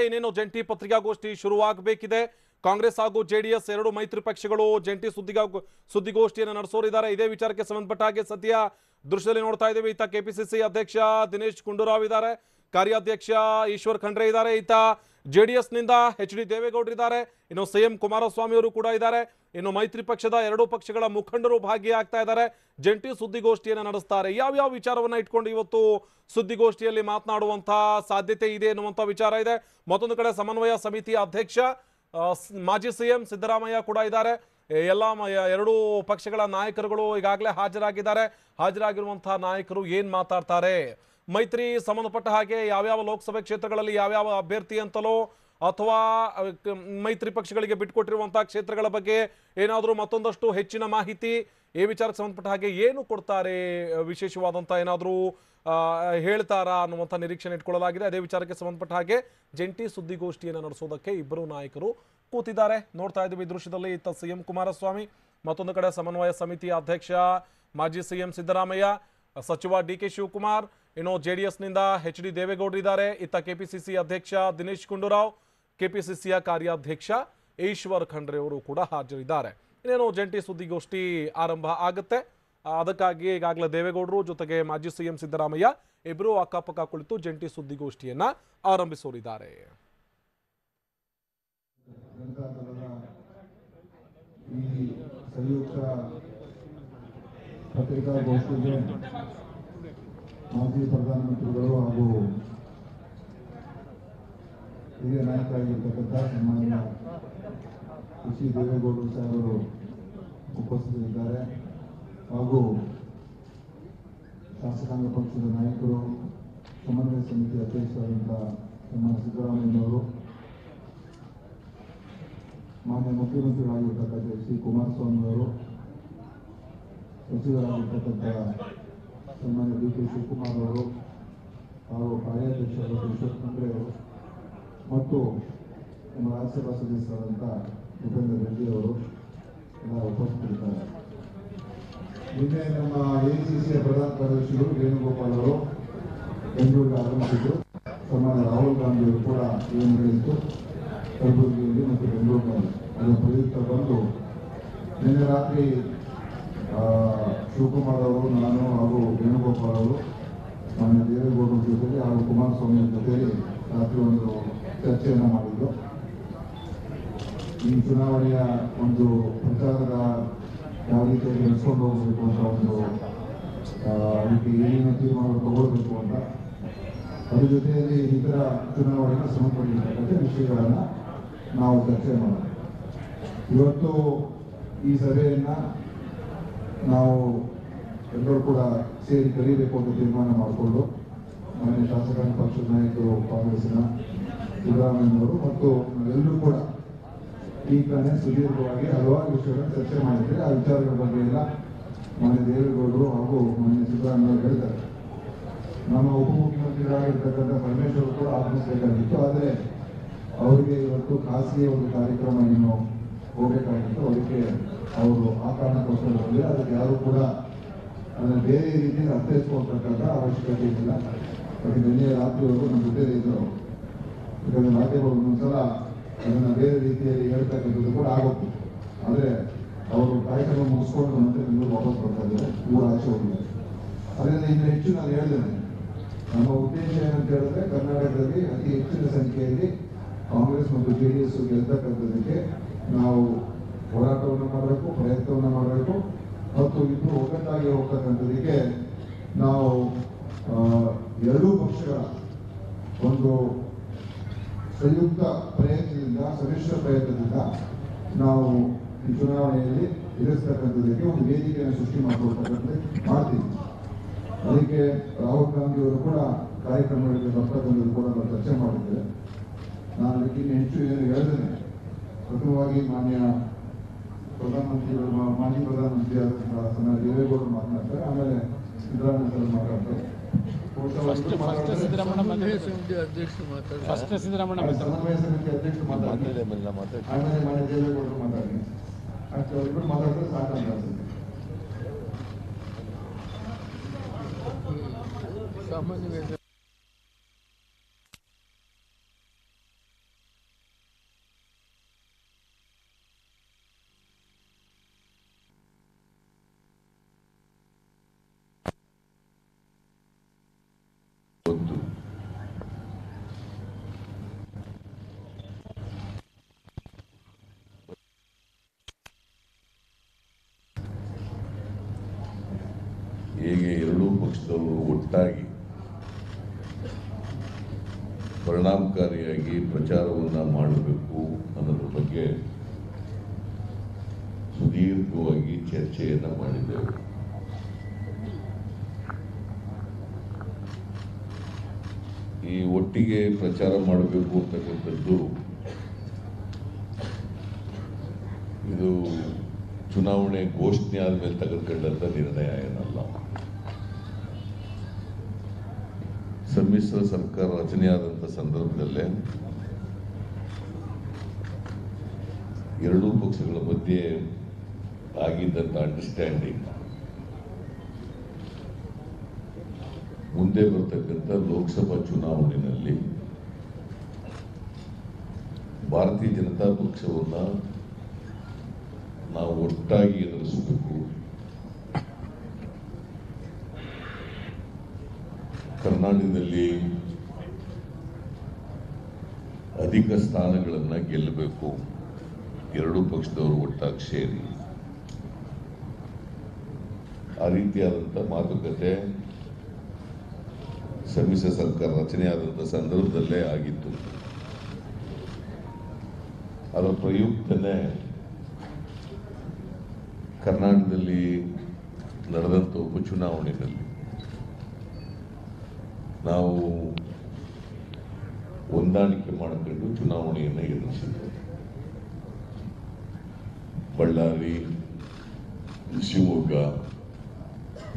ಇನ್ನೇನು ಜಂಟಿ ಪತ್ರಿಕಾಗೋಷ್ಠಿ ಶುರುವಾಗಬೇಕಿದೆ. ಕಾಂಗ್ರೆಸ್ ಹಾಗೂ ಜೆಡಿಎಸ್ ಎರಡು ಮೈತ್ರಿ ಪಕ್ಷಗಳು ಜಂಟಿ ಸುದ್ದಿಗೋಷ್ಠಿಯನ್ನು ನಡೆಸೋರಿದ್ದಾರೆ. ಇದೇ ವಿಚಾರಕ್ಕೆ ಸಂಬಂಧಪಟ್ಟ ಹಾಗೆ ಸದ್ಯ ದೃಶ್ಯದಲ್ಲಿ ನೋಡ್ತಾ ಇದ್ದೇವೆ. ಈತ ಕೆಪಿಸಿಸಿ ಅಧ್ಯಕ್ಷ ದಿನೇಶ್ ಗುಂಡೂರಾವ್ ಇದ್ದಾರೆ, ಕಾರ್ಯಾಧ್ಯಕ್ಷ ಈಶ್ವರ್ ಖಂಡ್ರೆ ಇದ್ದಾರೆ, ಈತ ಜೆಡಿಎಸ್ ನಿಂದ ಎಚ್ ಡಿ ದೇವೇಗೌಡರು ಇದ್ದಾರೆ, ಇನ್ನು ಸಿಎಂ ಕುಮಾರಸ್ವಾಮಿ ಅವರು ಕೂಡ ಇದ್ದಾರೆ, ಇನ್ನು ಮೈತ್ರಿ ಪಕ್ಷದ ಎರಡೂ ಪಕ್ಷಗಳ ಮುಖಂಡರು ಭಾಗಿಯಾಗ್ತಾ ಇದ್ದಾರೆ. ಜಂಟಿ ಸುದ್ದಿಗೋಷ್ಠಿಯನ್ನು ನಡೆಸ್ತಾರೆ. ಯಾವ್ಯಾವ ವಿಚಾರವನ್ನ ಇಟ್ಕೊಂಡು ಇವತ್ತು ಸುದ್ದಿಗೋಷ್ಠಿಯಲ್ಲಿ ಮಾತನಾಡುವಂತ ಸಾಧ್ಯತೆ ಇದೆ ಎನ್ನುವಂತ ವಿಚಾರ ಇದೆ. ಮತ್ತೊಂದು ಕಡೆ ಸಮನ್ವಯ ಸಮಿತಿಯ ಅಧ್ಯಕ್ಷ ಮಾಜಿ ಸಿಎಂ ಸಿದ್ದರಾಮಯ್ಯ ಕೂಡ ಇದ್ದಾರೆ. ಎಲ್ಲ ಎರಡೂ ಪಕ್ಷಗಳ ನಾಯಕರುಗಳು ಈಗಾಗಲೇ ಹಾಜರಾಗಿರುವಂತಹ ನಾಯಕರು ಏನ್ ಮಾತಾಡ್ತಾರೆ, ಮೈತ್ರಿ ಸಂಬಂಧಪಟ್ಟ ಹಾಗೆ ಯಾವ್ಯಾವ ಲೋಕಸಭೆ ಕ್ಷೇತ್ರಗಳಲ್ಲಿ ಯಾವ್ಯಾವ ಅಭ್ಯರ್ಥಿ ಅಂತಲೋ ಅಥವಾ ಮೈತ್ರಿ ಪಕ್ಷಗಳಿಗೆ ಬಿಟ್ಟುಕೊಟ್ಟಿರುವಂತಹ ಕ್ಷೇತ್ರಗಳ ಬಗ್ಗೆ ಏನಾದರೂ ಮತ್ತೊಂದಷ್ಟು ಹೆಚ್ಚಿನ ಮಾಹಿತಿ ಈ ವಿಚಾರಕ್ಕೆ ಸಂಬಂಧಪಟ್ಟ ಹಾಗೆ ಏನು ಕೊಡ್ತಾರೆ, ವಿಶೇಷವಾದಂಥ ಏನಾದರೂ ಹೇಳ್ತಾರಾ ಅನ್ನುವಂಥ ನಿರೀಕ್ಷೆ ಇಟ್ಕೊಳ್ಳಲಾಗಿದೆ. ಅದೇ ವಿಚಾರಕ್ಕೆ ಸಂಬಂಧಪಟ್ಟ ಹಾಗೆ ಜಂಟಿ ಸುದ್ದಿಗೋಷ್ಠಿಯನ್ನು ನಡೆಸೋದಕ್ಕೆ ಇಬ್ಬರು ನಾಯಕರು ಕೂತಿದ್ದಾರೆ. ನೋಡ್ತಾ ಇದ್ದೀವಿ ದೃಶ್ಯದಲ್ಲಿ ಇತ್ತ ಸಿಎಂ ಕುಮಾರಸ್ವಾಮಿ, ಮತ್ತೊಂದು ಕಡೆ ಸಮನ್ವಯ ಸಮಿತಿಯ ಅಧ್ಯಕ್ಷ ಮಾಜಿ ಸಿಎಂ ಸಿದ್ದರಾಮಯ್ಯ, ಸಚಿವ ಡಿ ಕೆ ಶಿವಕುಮಾರ್, ಇನ್ನು ಜೆಡಿಎಸ್ನಿಂದ ಎಚ್ ಡಿ ದೇವೇಗೌಡರು ಇದ್ದಾರೆ, ಇತ್ತ ಕೆಪಿಸಿಸಿ ಅಧ್ಯಕ್ಷ ದಿನೇಶ್ ಗುಂಡೂರಾವ್, ಕೆಪಿಸಿಸಿಯ ಕಾರ್ಯಾಧ್ಯಕ್ಷ ಈಶ್ವರ್ ಖಂಡ್ರೆ ಅವರು ಕೂಡ ಹಾಜರಿದ್ದಾರೆ. ಇನ್ನೇನು ಜಂಟಿ ಸುದ್ದಿಗೋಷ್ಠಿ ಆರಂಭ ಆಗುತ್ತೆ. ಅದಕ್ಕಾಗಿ ಈಗಾಗಲೇ ದೇವೇಗೌಡರು ಜೊತೆಗೆ ಮಾಜಿ ಸಿಎಂ ಸಿದ್ದರಾಮಯ್ಯ ಇಬ್ಬರು ಅಕ್ಕಪಕ್ಕ ಕುಳಿತು ಜಂಟಿ ಸುದ್ದಿಗೋಷ್ಠಿಯನ್ನ ಆರಂಭಿಸೋರಿದ್ದಾರೆ. ಪತ್ರಿಕಾಗೋಷ್ಠಿಗೆ ಮಾಜಿ ಪ್ರಧಾನಮಂತ್ರಿಗಳು ಹಾಗೂ ಹಿರಿಯ ನಾಯಕರಾಗಿರ್ತಕ್ಕಂಥ ಸನ್ಮಾನ್ಯ ಎಚ್ ಡಿ ದೇವೇಗೌಡರು ಸಾಹೇಬರು ಉಪಸ್ಥಿತರಿದ್ದಾರೆ. ಹಾಗೂ ಶಾಸಕಾಂಗ ಪಕ್ಷದ ನಾಯಕರು, ಸಮನ್ವಯ ಸಮಿತಿ ಅಧ್ಯಕ್ಷರಾದಂಥ ಸನ್ಮಾನ್ಯ ಸಿದ್ದರಾಮಯ್ಯನವರು, ಮಾನ್ಯ ಮುಖ್ಯಮಂತ್ರಿಗಳಾಗಿರ್ತಕ್ಕಂಥ ಶ್ರೀ ಕುಮಾರಸ್ವಾಮಿ ಅವರು, ಸಚಿವರಾಗಿರ್ತಕ್ಕಂಥ ಸನ್ಮಾನ್ಯ ಡಿ ಕೆ ಶಿವಕುಮಾರ್ ಅವರು ಹಾಗೂ ಕಾರ್ಯಾಧ್ಯಕ್ಷರಾದ ಈಶ್ವರ್ ಖಂಡ್ರೆ ಅವರು ಮತ್ತು ನಮ್ಮ ರಾಜ್ಯಸಭಾ ಸದಸ್ಯರಾದಂಥ ಭೂಪೇಂದ್ರ ರೆಡ್ಡಿ ಅವರು ಎಲ್ಲ ಉಪಸ್ಥಿತರಿದ್ದಾರೆ. ನಿನ್ನೆ ನಮ್ಮ ಎಐಸಿಸಿಯ ಪ್ರಧಾನ ಕಾರ್ಯದರ್ಶಿಗಳು ವೇಣುಗೋಪಾಲ್ ಅವರು ಬೆಂಗಳೂರಿಗೆ ಆಗಮಿಸಿದ್ದು, ಸನ್ಮಾನ್ಯ ರಾಹುಲ್ ಗಾಂಧಿ ಅವರು ಕೂಡ ಏನು ಹೇಳಿತ್ತು ಕಲಬುರಗಿಯಲ್ಲಿ ಮತ್ತು ಬೆಂಗಳೂರಿನಲ್ಲಿ ಅದರ ಪ್ರಯುಕ್ತ ಬಂದು ನಿನ್ನೆ ರಾತ್ರಿ ಶಿವಕುಮಾರ್ ಅವರು, ನಾನು ಹಾಗೂ ವೇಣುಗೋಪಾಲ್ ಅವರು ಮಾನ್ಯ ದೇವೇಗೌಡರ ಜೊತೆಗೆ ಹಾಗೂ ಕುಮಾರಸ್ವಾಮಿ ಜೊತೆಗೆ ರಾತ್ರಿ ಒಂದು ಚರ್ಚೆಯನ್ನು ಮಾಡಿದ್ದು. ಈ ಚುನಾವಣೆಯ ಒಂದು ಪ್ರಚಾರದ ಯಾವ ರೀತಿಯಾಗಿ ನಡೆಸ್ಕೊಂಡು ಹೋಗಬೇಕು ಅಂತ ಒಂದು ಅದಕ್ಕೆ ಏನೇನು ತೀರ್ಮಾನಗಳು ತಗೊಳ್ಬೇಕು ಅಂತ, ಅದ್ರ ಜೊತೆಯಲ್ಲಿ ಇತರ ಚುನಾವಣೆಗೆ ಸಂಬಂಧಪಟ್ಟಿರ್ತಕ್ಕಂಥ ವಿಷಯಗಳನ್ನು ನಾವು ಚರ್ಚೆ ಮಾಡೋಣ. ಇವತ್ತು ಈ ಸಭೆಯನ್ನು ನಾವು ಎಲ್ಲರೂ ಕೂಡ ಸೇರಿ ಕಲಿಯಬೇಕು ಅಂತ ತೀರ್ಮಾನ ಮಾಡಿಕೊಂಡು ಮಾನ್ಯ ಶಾಸಕಾಂಗ ಪಕ್ಷದ ನಾಯಕರು ಕಾಂಗ್ರೆಸ್ಸಿನ ಸಿದ್ದರಾಮಯ್ಯನವರು ಮತ್ತು ನಾವೆಲ್ಲರೂ ಕೂಡ ಈ ಕಡೆ ಸುದೀರ್ಘವಾಗಿ ಹಲವಾರು ವಿಷಯಗಳನ್ನು ಚರ್ಚೆ ಮಾಡಿದರೆ ಆ ವಿಚಾರಗಳ ಬಗ್ಗೆ ಎಲ್ಲ ಮಾನ್ಯ ದೇವೇಗೌಡರು ಹಾಗೂ ಮಾನ್ಯ ಸಿದ್ದರಾಮಯ್ಯ ಹೇಳಿದ್ದಾರೆ. ನಮ್ಮ ಉಪಮುಖ್ಯಮಂತ್ರಿಗಳಾಗಿರ್ತಕ್ಕಂಥ ಪರಮೇಶ್ವರ್ ಕೂಡ ಆಗಮಿಸಬೇಕಾಗಿತ್ತು, ಆದರೆ ಅವರಿಗೆ ಇವತ್ತು ಖಾಸಗಿ ಒಂದು ಕಾರ್ಯಕ್ರಮ ಏನು ಹೋಗಬೇಕಾಗಿತ್ತು, ಅದಕ್ಕೆ ಅವರು ಆ ಕಾರಣಕ್ಕೋಸ್ಕರ ಬಂದಿಲ್ಲ. ಅದಕ್ಕೆ ಯಾರು ಕೂಡ ಅದನ್ನು ಬೇರೆ ರೀತಿಯಲ್ಲಿ ಅರ್ಥೈಸ್ಕೊಳ್ತಕ್ಕಂಥ ಅವಶ್ಯಕತೆ ಇಲ್ಲ. ಅದಕ್ಕೆ ನಿನ್ನೆ ರಾತ್ರಿವರೆಗೂ ನಮ್ಮ ಜೊತೆ ಇದ್ದರು. ಯಾಕಂದರೆ ಮಾಧ್ಯಮಗಳು ಒಂದೊಂದ್ಸಲ ಅದನ್ನು ಬೇರೆ ರೀತಿಯಲ್ಲಿ ಹೇಳ್ತಕ್ಕಂಥದ್ದು ಕೂಡ ಆಗುತ್ತೆ. ಆದರೆ ಅವರು ಕಾರ್ಯಕ್ರಮ ಮುಗಿಸ್ಕೊಂಡು ಮತ್ತೆ ಬೆಂಗಳೂರು ವಾಪಸ್ ಬರ್ತಾ ಇದ್ದಾರೆ, ಊರ ಆಚೆ ಹೋಗಿದ್ದಾರೆ. ಅದರಿಂದ ಇನ್ನು ಹೆಚ್ಚು ನಾನು ಹೇಳ್ತೇನೆ, ನಮ್ಮ ಉದ್ದೇಶ ಏನಂತ ಹೇಳಿದ್ರೆ ಕರ್ನಾಟಕದಲ್ಲಿ ಅತಿ ಹೆಚ್ಚಿನ ಸಂಖ್ಯೆಯಲ್ಲಿ ಕಾಂಗ್ರೆಸ್ ಮತ್ತು ಜೆಡಿಎಸ್ ಗೆಲ್ತಕ್ಕಂಥದ್ದಕ್ಕೆ ನಾವು ಹೋರಾಟವನ್ನು ಮಾಡಬೇಕು, ಪ್ರಯತ್ನವನ್ನು ಮಾಡಬೇಕು ಮತ್ತು ಇಬ್ಬರು ಒಗ್ಗಟ್ಟಾಗಿ ಹೋಗ್ತಕ್ಕಂಥದ್ದಕ್ಕೆ ನಾವು ಎರಡೂ ಪಕ್ಷಗಳ ಒಂದು ಸಂಯುಕ್ತ ಪ್ರಯತ್ನದಿಂದ, ಸಮ್ಮಿಶ್ರ ಪ್ರಯತ್ನದಿಂದ ನಾವು ಈ ಚುನಾವಣೆಯಲ್ಲಿ ಎದುರಿಸ್ತಕ್ಕಂಥದ್ದಕ್ಕೆ ಒಂದು ವೇದಿಕೆಯನ್ನು ಸೃಷ್ಟಿ ಮಾಡ್ತೀವಿ. ಅದಕ್ಕೆ ರಾಹುಲ್ ಗಾಂಧಿ ಅವರು ಕೂಡ ಕಾರ್ಯಕ್ರಮಗಳಿಗೆ ಬರ್ತಕ್ಕಂಥದ್ದು ಕೂಡ ನಾವು ಚರ್ಚೆ ಮಾಡಿದ್ದೇವೆ. ನಾನು ಅದಕ್ಕೆ ಇನ್ನು ಹೆಚ್ಚು ಏನು ಹೇಳಿದ್ದೇನೆ. ಪ್ರಥಮವಾಗಿ ಮಾನ್ಯ ಪ್ರಧಾನಮಂತ್ರಿಗಳು, ಮಾಜಿ ಪ್ರಧಾನಮಂತ್ರಿ ಆದಂತಹ ಸನ್ಮಾನ್ಯ ದೇವೇಗೌಡರು ಮಾತನಾಡ್ತಾರೆ, ಆಮೇಲೆ ಸಿದ್ದರಾಮಯ್ಯ ಸರ್ ಮಾತಾಡ್ತಾರೆ. ಸಮನ್ವಯ ಸಮಿತಿ ಅಧ್ಯಕ್ಷರು ಮಾತಾಡ್ತಾರೆ, ಆಮೇಲೆ ಮಾನ್ಯ ದೇವೇಗೌಡರು ಮಾತಾಡಿ ಅಷ್ಟು ಅವರಿಬ್ಬರು ಮಾತಾಡಿದ್ರೆ ಸಾಕಂತ ಅನ್ಸುತ್ತೆ. ಸಾಮಾನ್ಯ ಹೇಗೆ ಎರಡೂ ಪಕ್ಷದವರು ಒಟ್ಟಾಗಿ ಪರಿಣಾಮಕಾರಿಯಾಗಿ ಪ್ರಚಾರವನ್ನು ಮಾಡಬೇಕು ಅನ್ನೋದ್ರ ಬಗ್ಗೆ ಸುದೀರ್ಘವಾಗಿ ಚರ್ಚೆಯನ್ನು ಮಾಡಿದ್ದೇವೆ. ಈ ಒಟ್ಟಿಗೆ ಪ್ರಚಾರ ಮಾಡಬೇಕು ಅಂತಕ್ಕಂಥದ್ದು ಇದು ಚುನಾವಣೆ ಘೋಷಣೆ ಆದಮೇಲೆ ತೆಗೆದುಕೊಂಡಂಥ ನಿರ್ಣಯ ಏನಲ್ಲ. ಸಮ್ಮಿಶ್ರ ಸರ್ಕಾರ ರಚನೆಯಾದಂಥ ಸಂದರ್ಭದಲ್ಲೇ ಎರಡೂ ಪಕ್ಷಗಳ ಮಧ್ಯೆ ಆಗಿದ್ದಂಥ ಅಂಡರ್ಸ್ಟ್ಯಾಂಡಿಂಗ್ ಮುಂದೆ ಬರ್ತಕ್ಕಂಥ ಲೋಕಸಭಾ ಚುನಾವಣೆಯಲ್ಲಿ ಭಾರತೀಯ ಜನತಾ ಪಕ್ಷವನ್ನು ನಾವು ಒಟ್ಟಾಗಿ ಎದುರಿಸಬೇಕು, ಕರ್ನಾಟಕದಲ್ಲಿ ಅಧಿಕ ಸ್ಥಾನಗಳನ್ನು ಗೆಲ್ಲಬೇಕು, ಎರಡೂ ಪಕ್ಷದವರು ಒಟ್ಟಾಗಿ ಸೇರಿ ಆ ರೀತಿಯಾದಂಥ ಮಾತುಕತೆ ಸಮ್ಮಿಶ್ರ ಸರ್ಕಾರ ರಚನೆಯಾದಂಥ ಸಂದರ್ಭದಲ್ಲೇ ಆಗಿತ್ತು. ಅದರ ಪ್ರಯುಕ್ತನೇ ಕರ್ನಾಟಕದಲ್ಲಿ ನಡೆದಂಥ ಉಪಚುನಾವಣೆಯಲ್ಲಿ ನಾವು ಹೊಂದಾಣಿಕೆ ಮಾಡಿಕೊಂಡು ಚುನಾವಣೆಯನ್ನು ಎದುರಿಸಿದ್ದೇವೆ. ಬಳ್ಳಾರಿ, ಶಿವಮೊಗ್ಗ,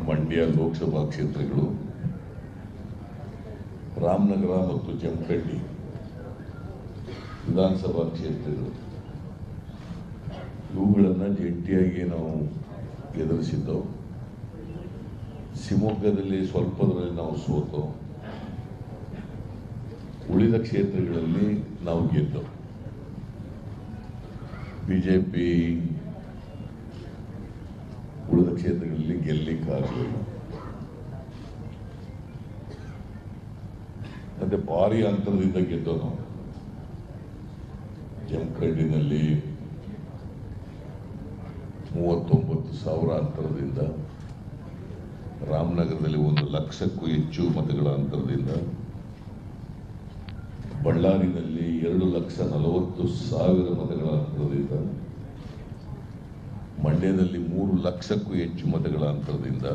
ಮಂಡ್ಯ ಲೋಕಸಭಾ ಕ್ಷೇತ್ರಗಳು, ರಾಮನಗರ ಮತ್ತು ಜಮಖಂಡಿ ವಿಧಾನಸಭಾ ಕ್ಷೇತ್ರಗಳು, ಇವುಗಳನ್ನು ಜಂಟಿಯಾಗಿ ನಾವು ಎದುರಿಸಿದ್ದೆವು. ಶಿವಮೊಗ್ಗದಲ್ಲಿ ಸ್ವಲ್ಪದರಲ್ಲಿ ನಾವು ಸೋತು, ಉಳಿದ ಕ್ಷೇತ್ರಗಳಲ್ಲಿ ನಾವು ಗೆದ್ದೆವು. ಬಿಜೆಪಿ ಉಳಿದ ಕ್ಷೇತ್ರಗಳಲ್ಲಿ ಗೆಲ್ಲಲಿಕ್ಕಾಗಲಿಲ್ಲ. ಮತ್ತೆ ಭಾರಿ ಅಂತರದಿಂದ ಗೆದ್ದೆವು ನಾವು. ಜಮಖಂಡಿನಲ್ಲಿ 39,000 ಅಂತರದಿಂದ, ರಾಮನಗರದಲ್ಲಿ 1,00,000ಕ್ಕೂ ಹೆಚ್ಚು ಮತಗಳ ಅಂತರದಿಂದ, ಬಳ್ಳಾರಿನಲ್ಲಿ 2,40,000 ಮತಗಳ ಅಂತರದಿಂದ, ಮಂಡ್ಯದಲ್ಲಿ 3,00,000ಕ್ಕೂ ಹೆಚ್ಚು ಮತಗಳ ಅಂತರದಿಂದ,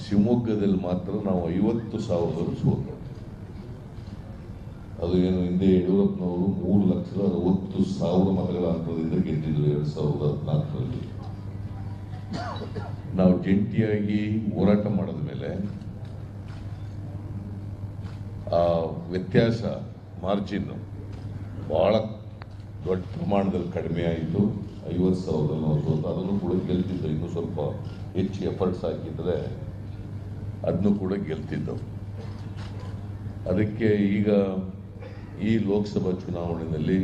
ಶಿವಮೊಗ್ಗದಲ್ಲಿ ಮಾತ್ರ ನಾವು 50,000 ಸೋತರು. ಅದು ಏನು ಹಿಂದೆ ಯಡಿಯೂರಪ್ಪನವರು 3,60,000 ಮತಗಳ ಅಂತರದಿಂದ ಗೆದ್ದಿದ್ರು 2014ರಲ್ಲಿ. ನಾವು ಜಂಟಿಯಾಗಿ ಹೋರಾಟ ಮಾಡಿದ ಮೇಲೆ ಆ ವ್ಯತ್ಯಾಸ ಮಾರ್ಜಿನ್ ಬಹಳ ದೊಡ್ಡ ಪ್ರಮಾಣದಲ್ಲಿ ಕಡಿಮೆ ಆಯಿತು. 50,000 ನಾವು ಸೋತು ಅದನ್ನು ಕೂಡ ಗೆಲ್ತಿದ್ದೋ. ಇನ್ನೂ ಸ್ವಲ್ಪ ಹೆಚ್ಚು ಎಫರ್ಟ್ಸ್ ಹಾಕಿದರೆ ಅದನ್ನು ಕೂಡ ಗೆಲ್ತಿದ್ದವು. ಅದಕ್ಕೆ ಈಗ ಈ ಲೋಕಸಭಾ ಚುನಾವಣೆಯಲ್ಲಿ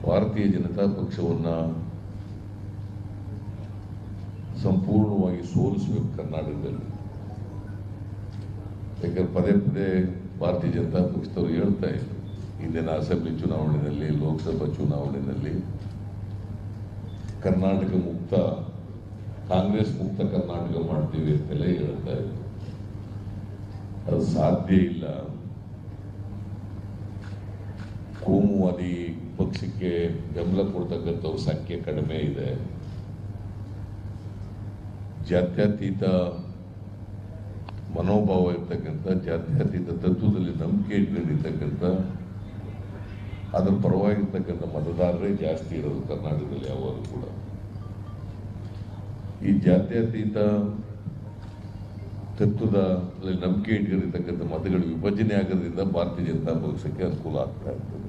ಭಾರತೀಯ ಜನತಾ ಪಕ್ಷವನ್ನು ಸಂಪೂರ್ಣವಾಗಿ ಸೋಲಿಸಬೇಕು ಕರ್ನಾಟಕದಲ್ಲಿ. ಯಾಕಂದ್ರೆ ಪದೇ ಪದೇ ಭಾರತೀಯ ಜನತಾ ಪಕ್ಷದವರು ಹೇಳ್ತಾ ಇದ್ರು, ಇಂದಿನ ಅಸೆಂಬ್ಲಿ ಚುನಾವಣೆಯಲ್ಲಿ, ಲೋಕಸಭಾ ಚುನಾವಣೆಯಲ್ಲಿ ಕರ್ನಾಟಕ ಮುಕ್ತ, ಕಾಂಗ್ರೆಸ್ ಮುಕ್ತ ಕರ್ನಾಟಕ ಮಾಡ್ತೀವಿ ಅಂತೆಲ್ಲ ಹೇಳ್ತಾ ಇದ್ರು. ಅದು ಸಾಧ್ಯ ಇಲ್ಲ. ಕೋಮುವಾದಿ ಪಕ್ಷಕ್ಕೆ ಬೆಂಬಲ ಕೊಡ್ತಕ್ಕಂಥವ್ರ ಸಂಖ್ಯೆ ಕಡಿಮೆ ಇದೆ. ಜಾತ್ಯತೀತ ಮನೋಭಾವ ಇರ್ತಕ್ಕಂಥ, ಜಾತ್ಯತೀತ ತತ್ವದಲ್ಲಿ ನಂಬಿಕೆ ಇಟ್ಕೊಂಡಿರ್ತಕ್ಕಂಥ, ಅದರ ಪರವಾಗಿರ್ತಕ್ಕಂಥ ಮತದಾರರೇ ಜಾಸ್ತಿ ಇರೋದು ಕರ್ನಾಟಕದಲ್ಲಿ ಯಾವಾಗಲೂ ಕೂಡ. ಈ ಜಾತ್ಯತೀತ ತತ್ವದ ನಂಬಿಕೆ ಇಟ್ಕೊಂಡಿರ್ತಕ್ಕಂಥ ಮತಗಳು ವಿಭಜನೆ ಆಗೋದ್ರಿಂದ ಭಾರತೀಯ ಜನತಾ ಪಕ್ಷಕ್ಕೆ ಅನುಕೂಲ ಆಗ್ತಾ ಇರ್ತದೆ.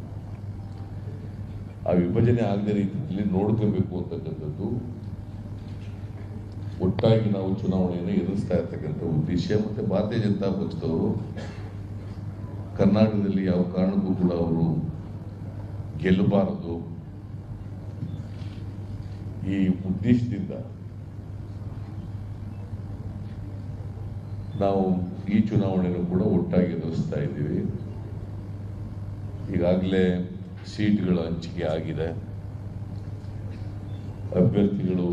ಆ ವಿಭಜನೆ ಆಗದ ರೀತಿಯಲ್ಲಿ ನೋಡ್ಕೋಬೇಕು ಅಂತಕ್ಕಂಥದ್ದು ಒಟ್ಟಾಗಿ ನಾವು ಚುನಾವಣೆಯನ್ನು ಎದುರಿಸ್ತಾ ಇರ್ತಕ್ಕಂಥ ಉದ್ದೇಶ. ಮತ್ತು ಭಾರತೀಯ ಜನತಾ ಪಕ್ಷದವರು ಕರ್ನಾಟಕದಲ್ಲಿ ಯಾವ ಕಾರಣಕ್ಕೂ ಕೂಡ ಅವರು ಗೆಲ್ಲಬಾರದು, ಈ ಉದ್ದೇಶದಿಂದ ನಾವು ಈ ಚುನಾವಣೆಯನ್ನು ಕೂಡ ಒಟ್ಟಾಗಿ ಎದುರಿಸ್ತಾ ಇದ್ದೀವಿ. ಈಗಾಗಲೇ ಸೀಟ್ಗಳ ಹಂಚಿಕೆ ಆಗಿದೆ. ಅಭ್ಯರ್ಥಿಗಳು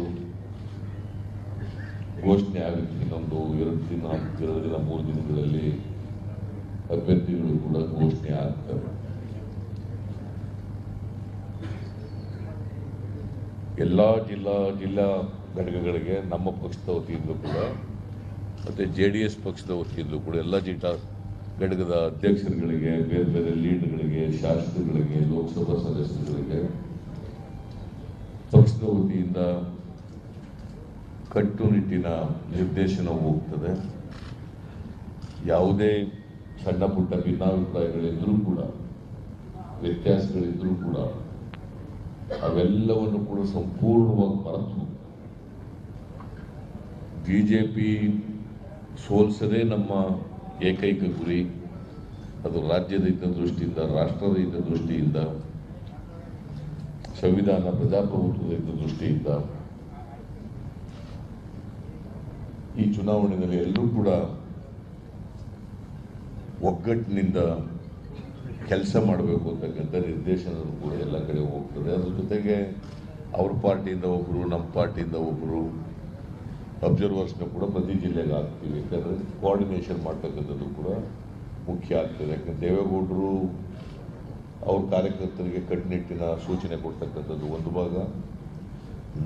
ಘೋಷಣೆ ಆಗುತ್ತೆ. ಇನ್ನೊಂದು 2 ದಿನ 3 ದಿನಗಳಲ್ಲಿ ಅಭ್ಯರ್ಥಿಗಳು ಕೂಡ ಘೋಷಣೆ ಆಗ್ತವೆ. ಎಲ್ಲ ಜಿಲ್ಲಾ ಘಟಕಗಳಿಗೆ ನಮ್ಮ ಪಕ್ಷದ ವತಿಯಿಂದ ಕೂಡ ಮತ್ತು JDS ಪಕ್ಷದ ವತಿಯಿಂದ ಕೂಡ ಎಲ್ಲ ಜಿಲ್ಲಾ ಘಟಕದ ಅಧ್ಯಕ್ಷರುಗಳಿಗೆ, ಬೇರೆ ಬೇರೆ ಲೀಡರ್ಗಳಿಗೆ, ಶಾಸಕರುಗಳಿಗೆ, ಲೋಕಸಭಾ ಸದಸ್ಯರುಗಳಿಗೆ ಪಕ್ಷದ ವತಿಯಿಂದ ಕಟ್ಟುನಿಟ್ಟಿನ ನಿರ್ದೇಶನ ಹೋಗ್ತದೆ. ಯಾವುದೇ ಸಣ್ಣ ಪುಟ್ಟ ಭಿನ್ನಾಭಿಪ್ರಾಯಗಳಿದ್ರೂ ಕೂಡ, ವ್ಯತ್ಯಾಸಗಳಿದ್ರೂ ಕೂಡ ಅವೆಲ್ಲವನ್ನು ಕೂಡ ಸಂಪೂರ್ಣವಾಗಿ ಮರೆತು ಬಿಜೆಪಿ ಸೋಲಿಸದೇ ನಮ್ಮ ಏಕೈಕ ಗುರಿ. ಅದು ರಾಜ್ಯದ ಹಿತದೃಷ್ಟಿಯಿಂದ, ರಾಷ್ಟ್ರದ ಹಿತದೃಷ್ಟಿಯಿಂದ, ಸಂವಿಧಾನ ಪ್ರಜಾಪ್ರಭುತ್ವದ ಹಿತದೃಷ್ಟಿಯಿಂದ ಈ ಚುನಾವಣೆಯಲ್ಲಿ ಎಲ್ಲರೂ ಕೂಡ ಒಗ್ಗಟ್ಟಿನಿಂದ ಕೆಲಸ ಮಾಡಬೇಕು ಅಂತಕ್ಕಂಥ ನಿರ್ದೇಶನ ಕೂಡ ಎಲ್ಲ ಕಡೆ ಹೋಗ್ತದೆ. ಅದ್ರ ಜೊತೆಗೆ ಅವ್ರ ಪಾರ್ಟಿಯಿಂದ ಒಬ್ಬರು, ನಮ್ಮ ಪಾರ್ಟಿಯಿಂದ ಒಬ್ಬರು ಅಬ್ಸರ್ವರ್ಸ್ನ ಕೂಡ ಪ್ರತಿ ಜಿಲ್ಲೆಗೆ ಹಾಕ್ತೀವಿ. ಯಾಕಂದರೆ ಕೋಆರ್ಡಿನೇಷನ್ ಮಾಡ್ತಕ್ಕಂಥದ್ದು ಕೂಡ ಮುಖ್ಯ ಆಗ್ತದೆ. ಯಾಕಂದರೆ ದೇವೇಗೌಡರು ಅವ್ರ ಕಾರ್ಯಕರ್ತರಿಗೆ ಕಟ್ಟುನಿಟ್ಟಿನ ಸೂಚನೆ ಕೊಡ್ತಕ್ಕಂಥದ್ದು ಒಂದು ಭಾಗ,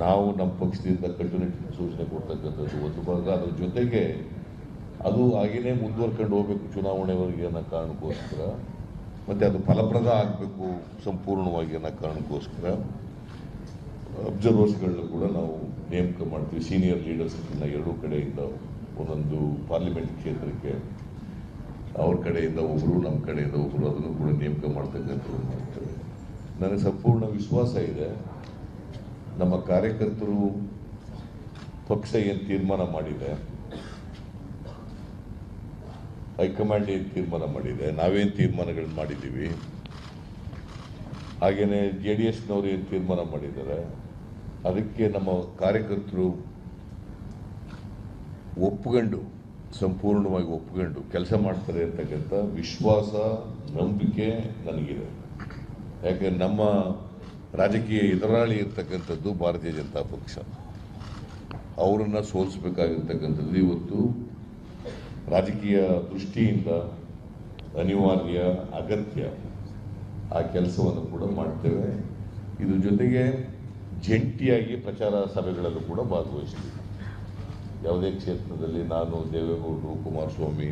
ನಾವು ನಮ್ಮ ಪಕ್ಷದಿಂದ ಕಟ್ಟುನಿಟ್ಟಿನ ಸೂಚನೆ ಕೊಡ್ತಕ್ಕಂಥದ್ದು ಒಂದು ಭಾಗ. ಅದ್ರ ಜೊತೆಗೆ ಅದು ಹಾಗೇನೆ ಮುಂದುವರ್ಕೊಂಡು ಹೋಗ್ಬೇಕು ಚುನಾವಣೆವರೆಗೆ ಅನ್ನೋ ಕಾರಣಕ್ಕೋಸ್ಕರ, ಮತ್ತು ಅದು ಫಲಪ್ರದ ಆಗಬೇಕು ಸಂಪೂರ್ಣವಾಗಿ ಅನ್ನೋ ಕಾರಣಕ್ಕೋಸ್ಕರ ಅಬ್ಸರ್ವರ್ಸ್ಗಳನ್ನ ಕೂಡ ನಾವು ನೇಮಕ ಮಾಡ್ತೀವಿ. ಸೀನಿಯರ್ ಲೀಡರ್ಸ್ಗಳನ್ನ ಎರಡೂ ಕಡೆಯಿಂದ, ಒಂದೊಂದು ಪಾರ್ಲಿಮೆಂಟ್ ಕ್ಷೇತ್ರಕ್ಕೆ ಅವ್ರ ಕಡೆಯಿಂದ ಒಬ್ಬರು, ನಮ್ಮ ಕಡೆಯಿಂದ ಒಬ್ಬರು, ಅದನ್ನು ಕೂಡ ನೇಮಕ ಮಾಡ್ತಕ್ಕಂಥದ್ದು ಮಾಡ್ತೇವೆ. ನನಗೆ ಸಂಪೂರ್ಣ ವಿಶ್ವಾಸ ಇದೆ, ನಮ್ಮ ಕಾರ್ಯಕರ್ತರು ಪಕ್ಷ ಏನು ತೀರ್ಮಾನ ಮಾಡಿದೆ, ಹೈಕಮಾಂಡ್ ಏನು ತೀರ್ಮಾನ ಮಾಡಿದೆ, ನಾವೇನು ತೀರ್ಮಾನಗಳನ್ನ ಮಾಡಿದ್ದೀವಿ, ಹಾಗೆಯೇ JDSನವರು ಏನು ತೀರ್ಮಾನ ಮಾಡಿದ್ದಾರೆ, ಅದಕ್ಕೆ ನಮ್ಮ ಕಾರ್ಯಕರ್ತರು ಒಪ್ಕೊಂಡು, ಸಂಪೂರ್ಣವಾಗಿ ಒಪ್ಕೊಂಡು ಕೆಲಸ ಮಾಡ್ತಾರೆ ಅಂತಕ್ಕಂಥ ವಿಶ್ವಾಸ, ನಂಬಿಕೆ ನನಗಿದೆ. ಯಾಕೆಂದರೆ ನಮ್ಮ ರಾಜಕೀಯ ಎದುರಾಳಿ ಇರ್ತಕ್ಕಂಥದ್ದು ಭಾರತೀಯ ಜನತಾ ಪಕ್ಷ. ಅವರನ್ನು ಸೋಲಿಸಬೇಕಾಗಿರ್ತಕ್ಕಂಥದ್ದು ಇವತ್ತು ರಾಜಕೀಯ ದೃಷ್ಟಿಯಿಂದ ಅನಿವಾರ್ಯ, ಅಗತ್ಯ. ಆ ಕೆಲಸವನ್ನು ಕೂಡ ಮಾಡ್ತೇವೆ. ಇದ್ರ ಜೊತೆಗೆ ಜಂಟಿಯಾಗಿ ಪ್ರಚಾರ ಸಭೆಗಳಲ್ಲೂ ಕೂಡ ಭಾಗವಹಿಸ್ತೀವಿ. ಯಾವುದೇ ಕ್ಷೇತ್ರದಲ್ಲಿ ನಾನು, ದೇವೇಗೌಡರು, ಕುಮಾರಸ್ವಾಮಿ,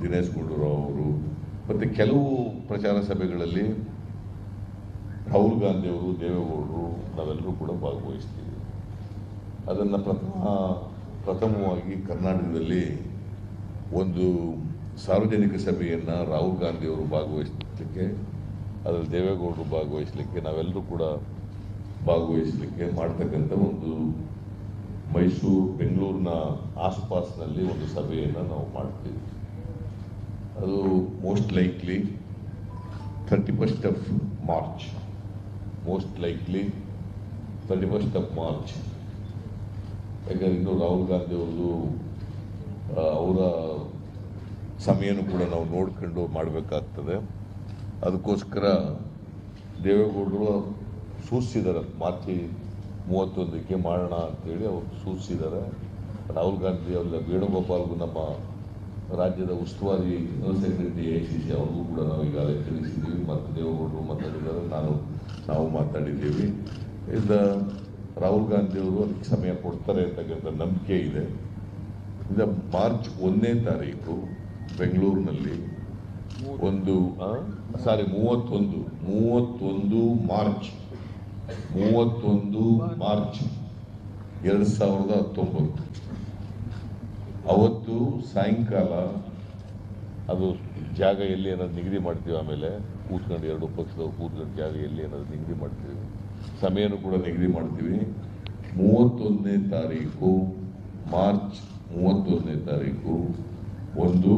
ದಿನೇಶ್ ಗುಂಡೂರಾವ್ ಅವರು, ಮತ್ತು ಕೆಲವು ಪ್ರಚಾರ ಸಭೆಗಳಲ್ಲಿ ರಾಹುಲ್ ಗಾಂಧಿ ಅವರು, ದೇವೇಗೌಡರು, ನಾವೆಲ್ಲರೂ ಕೂಡ ಭಾಗವಹಿಸ್ತೀವಿ. ಅದನ್ನು ಪ್ರಥಮವಾಗಿ ಕರ್ನಾಟಕದಲ್ಲಿ ಒಂದು ಸಾರ್ವಜನಿಕ ಸಭೆಯನ್ನು ರಾಹುಲ್ ಗಾಂಧಿ ಅವರು ಭಾಗವಹಿಸಲಿಕ್ಕೆ, ಅದರಲ್ಲಿ ದೇವೇಗೌಡರು ಭಾಗವಹಿಸಲಿಕ್ಕೆ, ನಾವೆಲ್ಲರೂ ಕೂಡ ಭಾಗವಹಿಸಲಿಕ್ಕೆ ಮಾಡ್ತಕ್ಕಂಥ ಒಂದು ಬೆಂಗಳೂರಿನ ಆಸುಪಾಸಿನಲ್ಲಿ ಒಂದು ಸಭೆಯನ್ನು ನಾವು ಮಾಡ್ತೀವಿ. ಅದು most likely 31st of March, most likely 31st of March. ಯಾಕಂದರೆ ಇನ್ನು ರಾಹುಲ್ ಗಾಂಧಿ ಅವ್ರದ್ದು ಅವರ ಸಮಯನೂ ಕೂಡ ನಾವು ನೋಡ್ಕೊಂಡು ಮಾಡಬೇಕಾಗ್ತದೆ. ಅದಕ್ಕೋಸ್ಕರ ದೇವೇಗೌಡರು ಸೂಚಿಸಿದ್ದಾರೆ, ಮಾರ್ಚ್ 31ಕ್ಕೆ ಮಾಡೋಣ ಅಂತೇಳಿ ಅವರು ಸೂಚಿಸಿದ್ದಾರೆ. ರಾಹುಲ್ ಗಾಂಧಿ ಅವರ ವೇಣುಗೋಪಾಲ್ಗೂ, ನಮ್ಮ ರಾಜ್ಯದ ಉಸ್ತುವಾರಿ ಸೆಕ್ರೆಟರಿ AICC ಅವ್ರಿಗೂ ಕೂಡ ನಾವು ಈಗಾಗಲೇ ತಿಳಿಸಿದ್ದೀವಿ. ಮತ್ತು ದೇವೇಗೌಡರು ಮಾತಾಡಿದ್ದಾರೆ, ನಾವು ಮಾತಾಡಿದ್ದೀವಿ. ಇಂದ ರಾಹುಲ್ ಗಾಂಧಿ ಅವರು ಅದಕ್ಕೆ ಸಮಯ ಕೊಡ್ತಾರೆ ಅಂತಕ್ಕಂಥ ನಂಬಿಕೆ ಇದೆ. ಇಂದ ಮಾರ್ಚ್ 1ನೇ ತಾರೀಕು ಬೆಂಗಳೂರಿನಲ್ಲಿ 31 ಮಾರ್ಚ್ 2019 ಅವತ್ತು ಸಾಯಂಕಾಲ, ಅದು ಜಾಗ ಎಲ್ಲಿ ಅನ್ನೋದು ನಿಗದಿ ಮಾಡ್ತೀವಿ. ಆಮೇಲೆ ಕೂತ್ಕೊಂಡು ಎರಡು ಪಕ್ಷದವ್ರು ಕೂತ್ಕೊಂಡು ಜಾಗ ಎಲ್ಲಿ ಅನ್ನೋದು ನಿಗದಿ ಮಾಡ್ತೀವಿ, ಸಮಯನೂ ಕೂಡ ನಿಗದಿ ಮಾಡ್ತೀವಿ. 31ನೇ ತಾರೀಕು, ಮಾರ್ಚ್ 31ನೇ ತಾರೀಕು ಒಂದು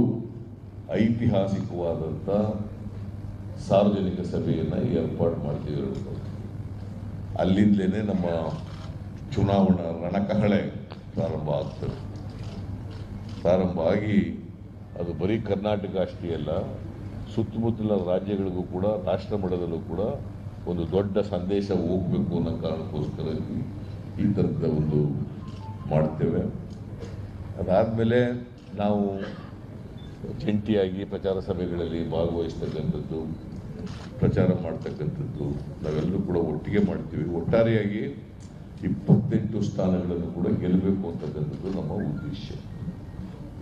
ಐತಿಹಾಸಿಕವಾದಂಥ ಸಾರ್ವಜನಿಕ ಸಭೆಯನ್ನು ಏರ್ಪಾಡು ಮಾಡ್ತೀವಿ. ಅಲ್ಲಿಂದಲೇ ನಮ್ಮ ಚುನಾವಣಾ ರಣಕಹಳೆ ಪ್ರಾರಂಭ ಆಗ್ತದೆ. ಪ್ರಾರಂಭ ಆಗಿ ಅದು ಬರೀ ಕರ್ನಾಟಕ ಅಷ್ಟೇ ಅಲ್ಲ, ಸುತ್ತಮುತ್ತಲಿನ ರಾಜ್ಯಗಳಿಗೂ ಕೂಡ, ರಾಷ್ಟ್ರ ಮಟ್ಟದಲ್ಲೂ ಕೂಡ ಒಂದು ದೊಡ್ಡ ಸಂದೇಶ ಹೋಗಬೇಕು ಅನ್ನೋ ಕಾರಣಕ್ಕೋಸ್ಕರ ಈ ಥರದ ಒಂದು ಮಾಡ್ತೇವೆ. ಅದಾದಮೇಲೆ ನಾವು ಜಂಟಿಯಾಗಿ ಪ್ರಚಾರ ಸಭೆಗಳಲ್ಲಿ ಭಾಗವಹಿಸ್ತಕ್ಕಂಥದ್ದು, ಪ್ರಚಾರ ಮಾಡ್ತಕ್ಕಂಥದ್ದು ನಾವೆಲ್ಲರೂ ಕೂಡ ಒಟ್ಟಿಗೆ ಮಾಡ್ತೀವಿ. ಒಟ್ಟಾರೆಯಾಗಿ 28 ಸ್ಥಾನಗಳನ್ನು ಕೂಡ ಗೆಲ್ಲಬೇಕು ಅಂತಕ್ಕಂಥದ್ದು ನಮ್ಮ ಉದ್ದೇಶ.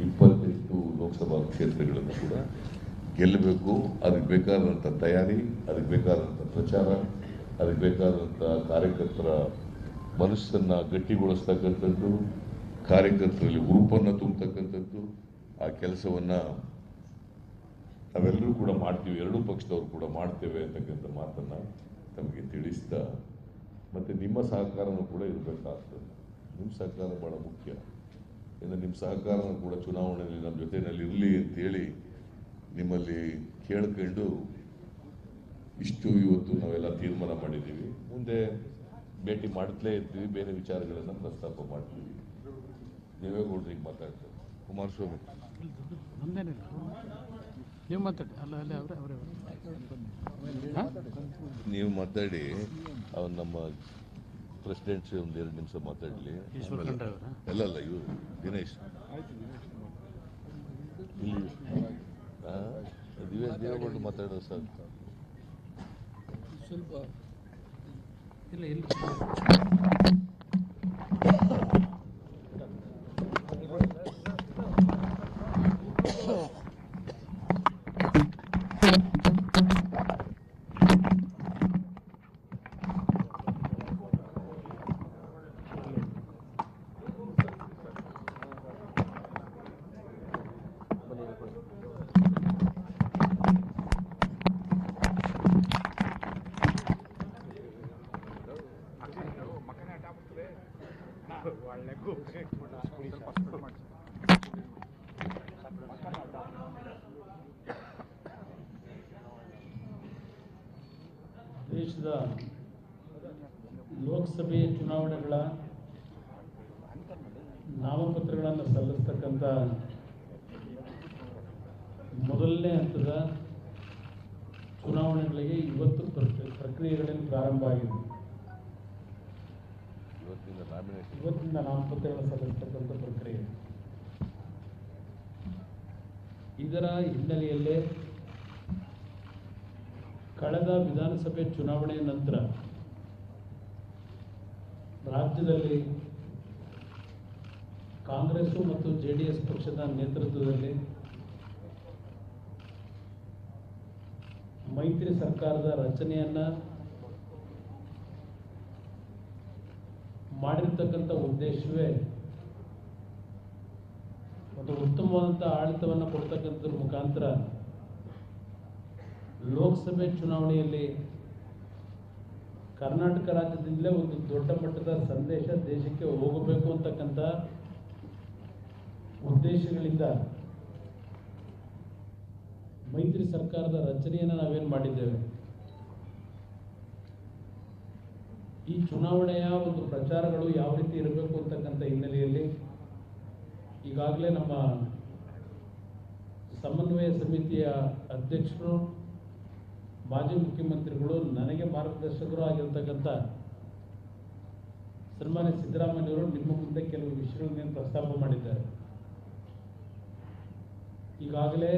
28 ಲೋಕಸಭಾ ಕ್ಷೇತ್ರಗಳನ್ನು ಕೂಡ ಗೆಲ್ಲಬೇಕು. ಅದಕ್ಕೆ ಬೇಕಾದಂಥ ತಯಾರಿ, ಅದಕ್ಕೆ ಬೇಕಾದಂಥ ಪ್ರಚಾರ, ಅದಕ್ಕೆ ಬೇಕಾದಂಥ ಕಾರ್ಯಕರ್ತರ ಮನಸ್ಸನ್ನು ಗಟ್ಟಿಗೊಳಿಸ್ತಕ್ಕಂಥದ್ದು, ಕಾರ್ಯಕರ್ತರಲ್ಲಿ ಹುರುಪನ್ನು ತುಂಬತಕ್ಕಂಥದ್ದು, ಆ ಕೆಲಸವನ್ನು ನಾವೆಲ್ಲರೂ ಕೂಡ ಮಾಡ್ತೀವಿ. ಎರಡೂ ಪಕ್ಷದವರು ಕೂಡ ಮಾಡ್ತೇವೆ ಅಂತಕ್ಕಂಥ ಮಾತನ್ನು ನಮಗೆ ತಿಳಿಸ್ತಾ, ಮತ್ತು ನಿಮ್ಮ ಸಹಕಾರನೂ ಕೂಡ ಇರಬೇಕಾಗ್ತದೆ. ನಿಮ್ಮ ಸಹಕಾರ ಭಾಳ ಮುಖ್ಯ. ಇನ್ನು ನಿಮ್ಮ ಸಹಕಾರನೂ ಕೂಡ ಚುನಾವಣೆಯಲ್ಲಿ ನಮ್ಮ ಜೊತೆಯಲ್ಲಿ ಇರಲಿ ಅಂತೇಳಿ ನಿಮ್ಮಲ್ಲಿ ಕೇಳ್ಕೊಂಡು ಇಷ್ಟು ಇವತ್ತು ನಾವೆಲ್ಲ ತೀರ್ಮಾನ ಮಾಡಿದ್ದೀವಿ. ಮುಂದೆ ಭೇಟಿ ಮಾಡ್ತಲೇ ಇರ್ತೀವಿ, ಬೇರೆ ವಿಚಾರಗಳನ್ನು ಪ್ರಸ್ತಾಪ ಮಾಡ್ತೀವಿ. ದೇವೇಗೌಡರಿಗೆ ಮಾತಾಡ್ತಾರೆ. ಕುಮಾರಸ್ವಾಮಿ ನೀವು ಮಾತಾಡಿ. ಅಲ್ಲ ಅಲ್ಲೇ ಅವರೇ ನೀವು ಮಾತಾಡಿ. ಅವನು ನಮ್ಮ ಪ್ರೆಸಿಡೆಂಟ್ಸ್ ಒಂದು 2 ನಿಮಿಷ ಮಾತಾಡಲಿ. ಅಲ್ಲ ಇವರು ದಿನೇಶ್ ಇಲ್ಲಿ ದೇವೇಗೌಡರು ಮಾತಾಡೋ ಸರ್ ಸ್ವಲ್ಪ ಇಲ್ಲ ಇಲ್ಲ. ದೇಶದ ಲೋಕಸಭೆ ಚುನಾವಣೆಗಳ ನಾಮಪತ್ರಗಳನ್ನು ಸಲ್ಲಿಸ್ತಕ್ಕಂಥ ಮೊದಲನೇ ಹಂತದ ಚುನಾವಣೆಗಳಿಗೆ ಇವತ್ತು ಪ್ರಕ್ರಿಯೆಗಳಲ್ಲಿ ಪ್ರಾರಂಭ ಆಗಿದೆ. ಇವತ್ತಿಂದ ನಾಮಪತ್ರಗಳನ್ನು ಸಲ್ಲಿಸ್ತಕ್ಕಂಥ ಪ್ರಕ್ರಿಯೆ. ಇದರ ಹಿನ್ನೆಲೆಯಲ್ಲೇ ಕಳೆದ ವಿಧಾನಸಭೆ ಚುನಾವಣೆಯ ನಂತರ ರಾಜ್ಯದಲ್ಲಿ ಕಾಂಗ್ರೆಸ್ ಮತ್ತು ಜೆಡಿಎಸ್ ಪಕ್ಷದ ನೇತೃತ್ವದಲ್ಲಿ ಮೈತ್ರಿ ಸರ್ಕಾರದ ರಚನೆಯನ್ನ ಮಾಡಿರ್ತಕ್ಕಂಥ ಉದ್ದೇಶವೇ ಒಂದು ಉತ್ತಮವಾದಂಥ ಆಡಳಿತವನ್ನು ಕೊಡ್ತಕ್ಕಂಥದ್ರ ಮುಖಾಂತರ ಲೋಕಸಭೆ ಚುನಾವಣೆಯಲ್ಲಿ ಕರ್ನಾಟಕ ರಾಜ್ಯದಿಂದಲೇ ಒಂದು ದೊಡ್ಡ ಮಟ್ಟದ ಸಂದೇಶ ದೇಶಕ್ಕೆ ಹೋಗಬೇಕು ಅಂತಕ್ಕಂಥ ಉದ್ದೇಶಗಳಿಂದ ಮೈತ್ರಿ ಸರ್ಕಾರದ ರಚನೆಯನ್ನು ನಾವೇನು ಮಾಡಿದ್ದೇವೆ. ಈ ಚುನಾವಣೆಯ ಒಂದು ಪ್ರಚಾರಗಳು ಯಾವ ರೀತಿ ಇರಬೇಕು ಅಂತಕ್ಕಂಥ ಹಿನ್ನೆಲೆಯಲ್ಲಿ ಈಗಾಗಲೇ ನಮ್ಮ ಸಮನ್ವಯ ಸಮಿತಿಯ ಅಧ್ಯಕ್ಷರು, ಮಾಜಿ ಮುಖ್ಯಮಂತ್ರಿಗಳು, ನನಗೆ ಮಾರ್ಗದರ್ಶಕರು ಆಗಿರ್ತಕ್ಕಂಥ ಸನ್ಮಾನ್ಯ ಸಿದ್ದರಾಮಯ್ಯವರು ನಿಮ್ಮ ಮುಂದೆ ಕೆಲವು ವಿಷಯಗಳನ್ನು ಪ್ರಸ್ತಾಪ ಮಾಡಿದ್ದಾರೆ. ಈಗಾಗಲೇ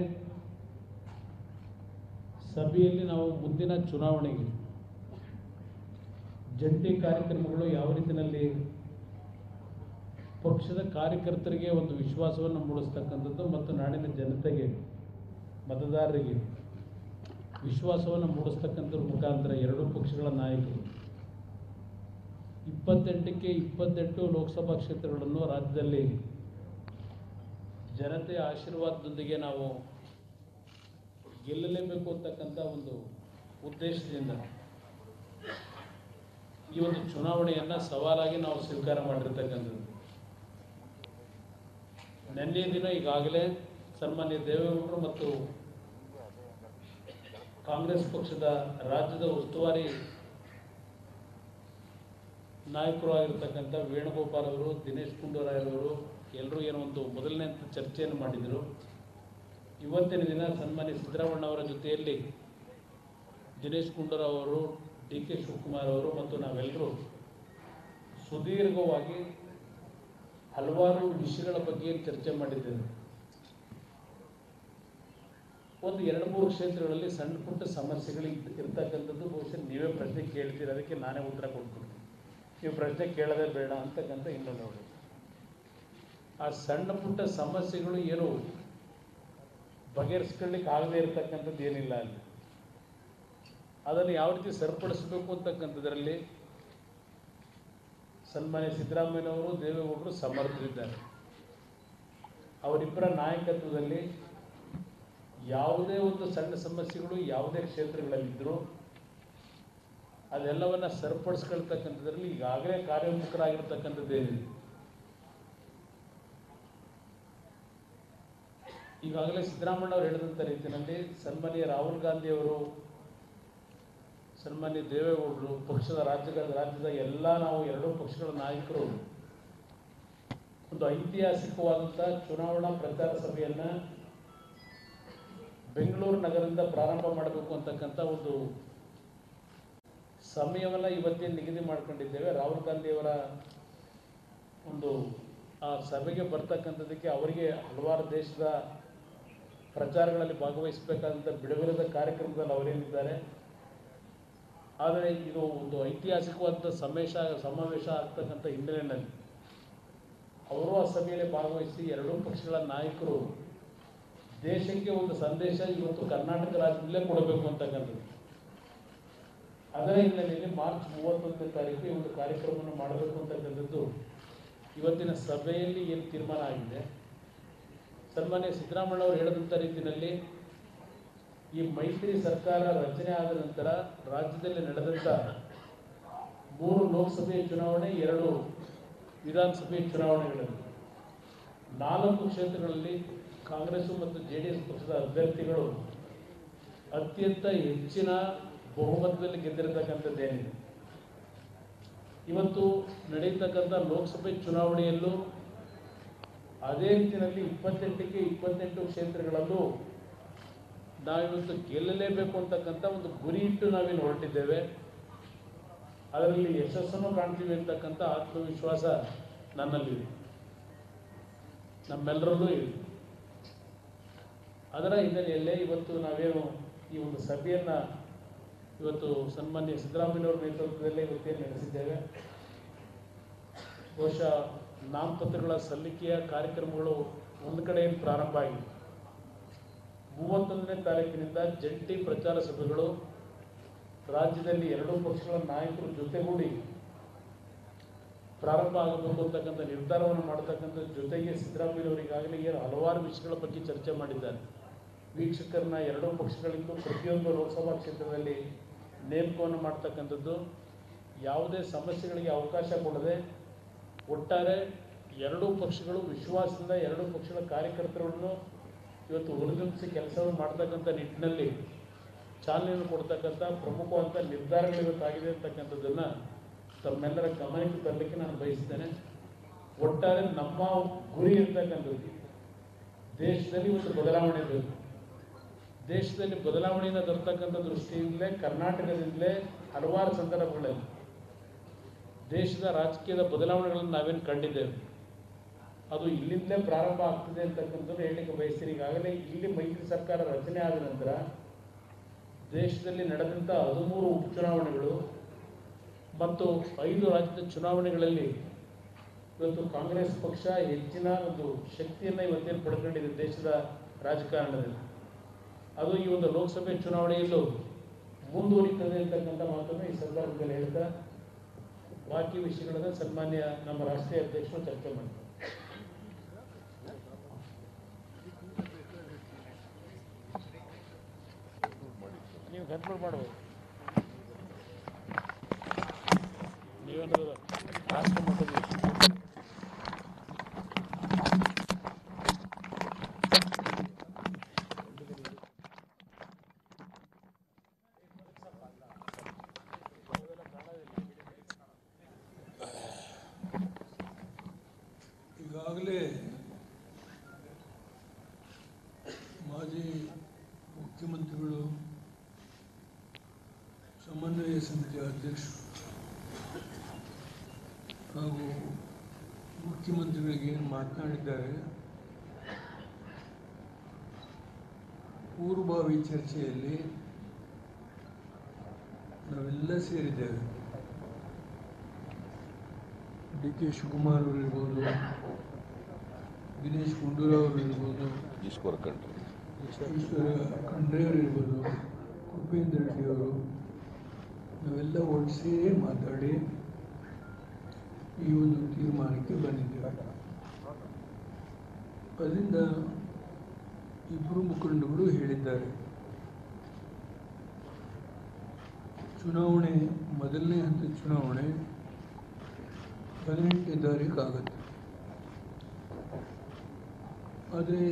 ಸಭೆಯಲ್ಲಿ ನಾವು ಮುಂದಿನ ಚುನಾವಣೆಗೆ ಜಂಟಿ ಕಾರ್ಯಕ್ರಮಗಳು ಯಾವ ರೀತಿಯಲ್ಲಿ ಪಕ್ಷದ ಕಾರ್ಯಕರ್ತರಿಗೆ ಒಂದು ವಿಶ್ವಾಸವನ್ನು ಮೂಡಿಸ್ತಕ್ಕಂಥದ್ದು ಮತ್ತು ನಾಡಿನ ಜನತೆಗೆ, ಮತದಾರರಿಗೆ ವಿಶ್ವಾಸವನ್ನು ಮೂಡಿಸ್ತಕ್ಕಂಥದ್ರ ಮುಖಾಂತರ ಎರಡೂ ಪಕ್ಷಗಳ ನಾಯಕರು 28ಕ್ಕೆ 28 ಲೋಕಸಭಾ ಕ್ಷೇತ್ರಗಳನ್ನು ರಾಜ್ಯದಲ್ಲಿ ಜನತೆಯ ಆಶೀರ್ವಾದದೊಂದಿಗೆ ನಾವು ಗೆಲ್ಲಲೇಬೇಕು ಅಂತಕ್ಕಂಥ ಒಂದು ಉದ್ದೇಶದಿಂದ ಈ ಒಂದು ಚುನಾವಣೆಯನ್ನು ಸವಾಲಾಗಿ ನಾವು ಸ್ವೀಕಾರ ಮಾಡಿರ್ತಕ್ಕಂಥದ್ದು. ನಿನ್ನೆ ದಿನ ಈಗಾಗಲೇ ಸನ್ಮಾನ್ಯ ದೇವೇಗೌಡರು ಮತ್ತು ಕಾಂಗ್ರೆಸ್ ಪಕ್ಷದ ರಾಜ್ಯದ ಉಸ್ತುವಾರಿ ನಾಯಕರು ಆಗಿರ್ತಕ್ಕಂಥ ವೇಣುಗೋಪಾಲ್ ಅವರು, ದಿನೇಶ್ ಗುಂಡೂರಾಯರವರು ಎಲ್ಲರೂ ಏನೋ ಒಂದು ಮೊದಲನೇ ಚರ್ಚೆಯನ್ನು ಮಾಡಿದರು. ಇವತ್ತಿನ ದಿನ ಸನ್ಮಾನ್ಯ ಸಿದ್ದರಾಮಯ್ಯ ಅವರ ಜೊತೆಯಲ್ಲಿ ದಿನೇಶ್ ಗುಂಡೂರಾವ್ ಅವರು, ಡಿ ಕೆ ಶಿವಕುಮಾರ್ ಅವರು ಮತ್ತು ನಾವೆಲ್ಲರೂ ಸುದೀರ್ಘವಾಗಿ ಹಲವಾರು ವಿಷಯಗಳ ಬಗ್ಗೆ ಚರ್ಚೆ ಮಾಡಿದ್ದೇವೆ. ಒಂದು 2-3 ಕ್ಷೇತ್ರಗಳಲ್ಲಿ ಸಣ್ಣ ಪುಟ್ಟ ಸಮಸ್ಯೆಗಳು ಇರ್ತಕ್ಕಂಥದ್ದು ಬಹುಶಃ ನೀವೇ ಪ್ರಶ್ನೆ ಕೇಳ್ತೀರಿ, ಅದಕ್ಕೆ ನಾನೇ ಉತ್ತರ ಕೊಡ್ತೀನಿ. ನೀವು ಪ್ರಶ್ನೆ ಕೇಳೋದೇ ಬೇಡ ಅಂತಕ್ಕಂಥ ಇನ್ನೂ ನೋಡಿ. ಆ ಸಣ್ಣ ಪುಟ್ಟ ಸಮಸ್ಯೆಗಳು ಏನು ಬಗೆಹರಿಸ್ಕೊಳ್ಳಿಕ್ಕೆ ಆಗದೆ ಇರತಕ್ಕಂಥದ್ದು ಏನಿಲ್ಲ ಅಲ್ಲಿ. ಅದನ್ನು ಯಾವ ರೀತಿ ಸರಿಪಡಿಸಬೇಕು ಅಂತಕ್ಕಂಥದ್ರಲ್ಲಿ ಸನ್ಮಾನ್ಯ ಸಿದ್ದರಾಮಯ್ಯನವರು, ದೇವೇಗೌಡರು ಸಮರ್ಥರಿದ್ದಾರೆ. ಅವರಿಬ್ಬರ ನಾಯಕತ್ವದಲ್ಲಿ ಯಾವುದೇ ಒಂದು ಸಣ್ಣ ಸಮಸ್ಯೆಗಳು ಯಾವುದೇ ಕ್ಷೇತ್ರಗಳಲ್ಲಿದ್ದರೂ ಅದೆಲ್ಲವನ್ನ ಸರಿಪಡಿಸ್ಕೊಳ್ತಕ್ಕಂಥದ್ರಲ್ಲಿ ಈಗಾಗಲೇ ಕಾರ್ಯೋನ್ಮುಖರಾಗಿರ್ತಕ್ಕಂಥದ್ದೇನಿದೆ. ಈಗಾಗಲೇ ಸಿದ್ದರಾಮಯ್ಯನವರು ಹೇಳಿದಂಥ ರೀತಿಯಲ್ಲಿ ಸನ್ಮಾನ್ಯ ರಾಹುಲ್ ಗಾಂಧಿಯವರು, ಸನ್ಮಾನ್ಯ ದೇವೇಗೌಡರು, ಪಕ್ಷದ ರಾಜ್ಯದ ಎಲ್ಲ ನಾವು ಎರಡೂ ಪಕ್ಷಗಳ ನಾಯಕರು ಒಂದು ಐತಿಹಾಸಿಕವಾದಂಥ ಚುನಾವಣಾ ಪ್ರಚಾರ ಸಭೆಯನ್ನು ಬೆಂಗಳೂರು ನಗರದಿಂದ ಪ್ರಾರಂಭ ಮಾಡಬೇಕು ಅಂತಕ್ಕಂಥ ಒಂದು ಸಮಯವೆಲ್ಲ ಇವತ್ತೇನು ನಿಗದಿ ಮಾಡ್ಕೊಂಡಿದ್ದೇವೆ. ರಾಹುಲ್ ಗಾಂಧಿಯವರ ಒಂದು ಆ ಸಭೆಗೆ ಬರ್ತಕ್ಕಂಥದ್ದಕ್ಕೆ ಅವರಿಗೆ ಹಲವಾರು ದೇಶದ ಪ್ರಚಾರಗಳಲ್ಲಿ ಭಾಗವಹಿಸಬೇಕಾದಂಥ ಬಿಡುಗಡೆದ ಕಾರ್ಯಕ್ರಮದಲ್ಲಿ ಅವರೇನಿದ್ದಾರೆ. ಆದರೆ ಇದು ಒಂದು ಐತಿಹಾಸಿಕವಾದ ಸಮಾವೇಶ ಆಗ್ತಕ್ಕಂಥ ಹಿನ್ನೆಲೆಯಲ್ಲಿ ಅವರು ಆ ಸಭೆಯಲ್ಲಿ ಭಾಗವಹಿಸಿ ಎರಡೂ ಪಕ್ಷಗಳ ನಾಯಕರು ದೇಶಕ್ಕೆ ಒಂದು ಸಂದೇಶ ಇವತ್ತು ಕರ್ನಾಟಕ ರಾಜ್ಯದಲ್ಲೇ ಕೊಡಬೇಕು ಅಂತಕ್ಕಂಥದ್ದು. ಅದರ ಹಿನ್ನೆಲೆಯಲ್ಲಿ ಮಾರ್ಚ್ 31ನೇ ತಾರೀಕು ಈ ಒಂದು ಕಾರ್ಯಕ್ರಮವನ್ನು ಮಾಡಬೇಕು ಅಂತಕ್ಕಂಥದ್ದು ಇವತ್ತಿನ ಸಭೆಯಲ್ಲಿ ಏನು ತೀರ್ಮಾನ ಆಗಿದೆ. ಸನ್ಮಾನ್ಯ ಸಿದ್ದರಾಮಯ್ಯನವರು ಹೇಳಿದಂಥ ರೀತಿಯಲ್ಲಿ ಈ ಮೈತ್ರಿ ಸರ್ಕಾರ ರಚನೆ ಆದ ನಂತರ ರಾಜ್ಯದಲ್ಲಿ ನಡೆದಂಥ 3 ಲೋಕಸಭೆ ಚುನಾವಣೆ, 2 ವಿಧಾನಸಭೆ ಚುನಾವಣೆಗಳಲ್ಲಿ 4 ಕ್ಷೇತ್ರಗಳಲ್ಲಿ ಕಾಂಗ್ರೆಸ್ ಮತ್ತು JDS ಪಕ್ಷದ ಅಭ್ಯರ್ಥಿಗಳು ಅತ್ಯಂತ ಹೆಚ್ಚಿನ ಬಹುಮತದಲ್ಲಿ ಗೆದ್ದಿರತಕ್ಕಂಥದ್ದೇನಿದೆ. ಇವತ್ತು ನಡೆಯತಕ್ಕಂಥ ಲೋಕಸಭೆ ಚುನಾವಣೆಯಲ್ಲೂ ಅದೇ ರೀತಿಯಲ್ಲಿ 28ಕ್ಕೆ 28 ಕ್ಷೇತ್ರಗಳಲ್ಲೂ ನಾವಿವತ್ತು ಗೆಲ್ಲಲೇಬೇಕು ಅಂತಕ್ಕಂಥ ಒಂದು ಗುರಿ ಇಟ್ಟು ನಾವೇನು ಹೊರಟಿದ್ದೇವೆ. ಅದರಲ್ಲಿ ಯಶಸ್ಸನ್ನು ಕಾಣ್ತೀವಿ ಅಂತಕ್ಕಂಥ ಆತ್ಮವಿಶ್ವಾಸ ನನ್ನಲ್ಲಿದೆ, ನಮ್ಮೆಲ್ಲರಲ್ಲೂ ಇದೆ. ಅದರ ಹಿನ್ನೆಲೆಯಲ್ಲೇ ಇವತ್ತು ನಾವೇನು ಈ ಒಂದು ಸಭೆಯನ್ನು ಇವತ್ತು ಸನ್ಮಾನ್ಯ ಸಿದ್ದರಾಮಯ್ಯನವರ ನೇತೃತ್ವದಲ್ಲೇ ಇವತ್ತೇನು ನಡೆಸಿದ್ದೇವೆ. ಬಹುಶಃ ನಾಮಪತ್ರಗಳ ಸಲ್ಲಿಕೆಯ ಕಾರ್ಯಕ್ರಮಗಳು ಒಂದು ಕಡೆ ಪ್ರಾರಂಭ ಆಗಿದೆ. 31ನೇ ತಾರೀಕಿನಿಂದ ಜಂಟಿ ಪ್ರಚಾರ ಸಭೆಗಳು ರಾಜ್ಯದಲ್ಲಿ ಎರಡೂ ಪಕ್ಷಗಳ ನಾಯಕರ ಜೊತೆಗೂಡಿ ಪ್ರಾರಂಭ ಆಗಬೇಕು ಅಂತಕ್ಕಂಥ ನಿರ್ಧಾರವನ್ನು ಮಾಡತಕ್ಕಂಥ ಜೊತೆಗೆ ಸಿದ್ದರಾಮಯ್ಯನವರು ಈಗಾಗಲೇ ಹಲವಾರು ವಿಷಯಗಳ ಬಗ್ಗೆ ಚರ್ಚೆ ಮಾಡಿದ್ದಾರೆ. ವೀಕ್ಷಕರನ್ನ ಎರಡೂ ಪಕ್ಷಗಳಿಂದ ಪ್ರತಿಯೊಂದು ಲೋಕಸಭಾ ಕ್ಷೇತ್ರದಲ್ಲಿ ನೇಮಕವನ್ನು ಮಾಡ್ತಕ್ಕಂಥದ್ದು, ಯಾವುದೇ ಸಮಸ್ಯೆಗಳಿಗೆ ಅವಕಾಶ ಕೊಡದೆ ಒಟ್ಟಾರೆ ಎರಡೂ ಪಕ್ಷಗಳು ವಿಶ್ವಾಸದಿಂದ ಎರಡೂ ಪಕ್ಷಗಳ ಕಾರ್ಯಕರ್ತರನ್ನು ಇವತ್ತು ಹುರಿದುಂಬಿಸಿ ಕೆಲಸವನ್ನು ಮಾಡ್ತಕ್ಕಂಥ ನಿಟ್ಟಿನಲ್ಲಿ ಚಾಲನೆಯನ್ನು ಕೊಡ್ತಕ್ಕಂಥ ಪ್ರಮುಖವಾದಂಥ ನಿರ್ಧಾರಗಳು ಇವತ್ತಾಗಿದೆ ಅಂತಕ್ಕಂಥದ್ದನ್ನು ತಮ್ಮೆಲ್ಲರ ಗಮನಕ್ಕೆ ತರಲಿಕ್ಕೆ ನಾನು ಬಯಸ್ತೇನೆ. ಒಟ್ಟಾರೆ ನಮ್ಮ ಗುರಿ ಇರ್ತಕ್ಕಂಥದ್ದು ದೇಶದಲ್ಲಿ ಒಂದು ಬದಲಾವಣೆ ಬೇಕು. ದೇಶದಲ್ಲಿ ಬದಲಾವಣೆಯನ್ನು ತರ್ತಕ್ಕಂಥ ದೃಷ್ಟಿಯಿಂದಲೇ ಕರ್ನಾಟಕದಿಂದಲೇ ಹಲವಾರು ಸಂದರ್ಭಗಳಲ್ಲಿ ದೇಶದ ರಾಜಕೀಯದ ಬದಲಾವಣೆಗಳನ್ನು ನಾವೇನು ಕಂಡಿದ್ದೇವೆ. ಅದು ಇಲ್ಲಿಂದಲೇ ಪ್ರಾರಂಭ ಆಗ್ತದೆ ಅಂತಕ್ಕಂಥದ್ದು ಹೇಳಲಿಕ್ಕೆ ಬಯಸ್ತೀನಿ. ಈಗಾಗಲೇ ಇಲ್ಲಿ ಮೈತ್ರಿ ಸರ್ಕಾರ ರಚನೆ ಆದ ನಂತರ ದೇಶದಲ್ಲಿ ನಡೆದಂಥ 13 ಉಪಚುನಾವಣೆಗಳು ಮತ್ತು 5 ರಾಜ್ಯದ ಚುನಾವಣೆಗಳಲ್ಲಿ ಇವತ್ತು ಕಾಂಗ್ರೆಸ್ ಪಕ್ಷ ಹೆಚ್ಚಿನ ಒಂದು ಶಕ್ತಿಯನ್ನು ಇವತ್ತೇನು ಪಡ್ಕೊಂಡಿದೆ ದೇಶದ ರಾಜಕಾರಣದಲ್ಲಿ. ಅದು ಈ ಒಂದು ಲೋಕಸಭೆ ಚುನಾವಣೆಯಲ್ಲೂ ಮುಂದುವರಿತದೆ ಅಂತಕ್ಕಂಥ ಮಾತನ್ನು ಈ ಸಂದರ್ಭದಲ್ಲಿ ಹೇಳ್ತಾ ಬಾಕಿ ವಿಷಯಗಳನ್ನು ಸನ್ಮಾನ್ಯ ನಮ್ಮ ರಾಷ್ಟ್ರೀಯ ಅಧ್ಯಕ್ಷರು ಚರ್ಚೆ ಮಾಡ್ತಾರೆ. ನೀವು ಕನ್ಫರ್ಮ್ ಮಾಡಬಹುದು. ನೀವೇನಾದ್ರು ರಾಷ್ಟ್ರ ಮಟ್ಟದ ಈಗಾಗಲೇ ಮಾಜಿ ಮುಖ್ಯಮಂತ್ರಿಗಳು, ಸಮನ್ವಯ ಸಮಿತಿಯ ಅಧ್ಯಕ್ಷರು ಹಾಗೂ ಮುಖ್ಯಮಂತ್ರಿಗಳಿಗೆ ಏನು ಮಾತನಾಡಿದ್ದಾರೆ, ಪೂರ್ವಭಾವಿ ಚರ್ಚೆಯಲ್ಲಿ ನಾವೆಲ್ಲ ಸೇರಿದ್ದೇವೆ. ಡಿ ಕೆ ಶಿವಕುಮಾರ್ ಅವರು ಇರ್ಬೋದು, ದಿನೇಶ್ ಗುಂಡೂರಾವ್ ಅವರು ಇರ್ಬೋದು, ಈಶ್ವರ ಖಂಡ್ರೆ ಅವರು ಇರ್ಬೋದು, ಕುಪೇಂದ್ರ ರೆಡ್ಡಿ ಅವರು, ನಾವೆಲ್ಲ ಒಟ್ಟು ಸೇರಿ ಮಾತಾಡಿ ಈ ಒಂದು ತೀರ್ಮಾನಕ್ಕೆ ಬಂದಿದ್ದೇವೆ. ಅದರಿಂದ ಇಬ್ಬರು ಮುಖಂಡಗಳು ಹೇಳಿದ್ದಾರೆ, ಚುನಾವಣೆ ಮೊದಲನೇ ಹಂತದ ಚುನಾವಣೆ 18ನೇ ತಾರೀಕು ಆಗುತ್ತೆ. ಆದರೆ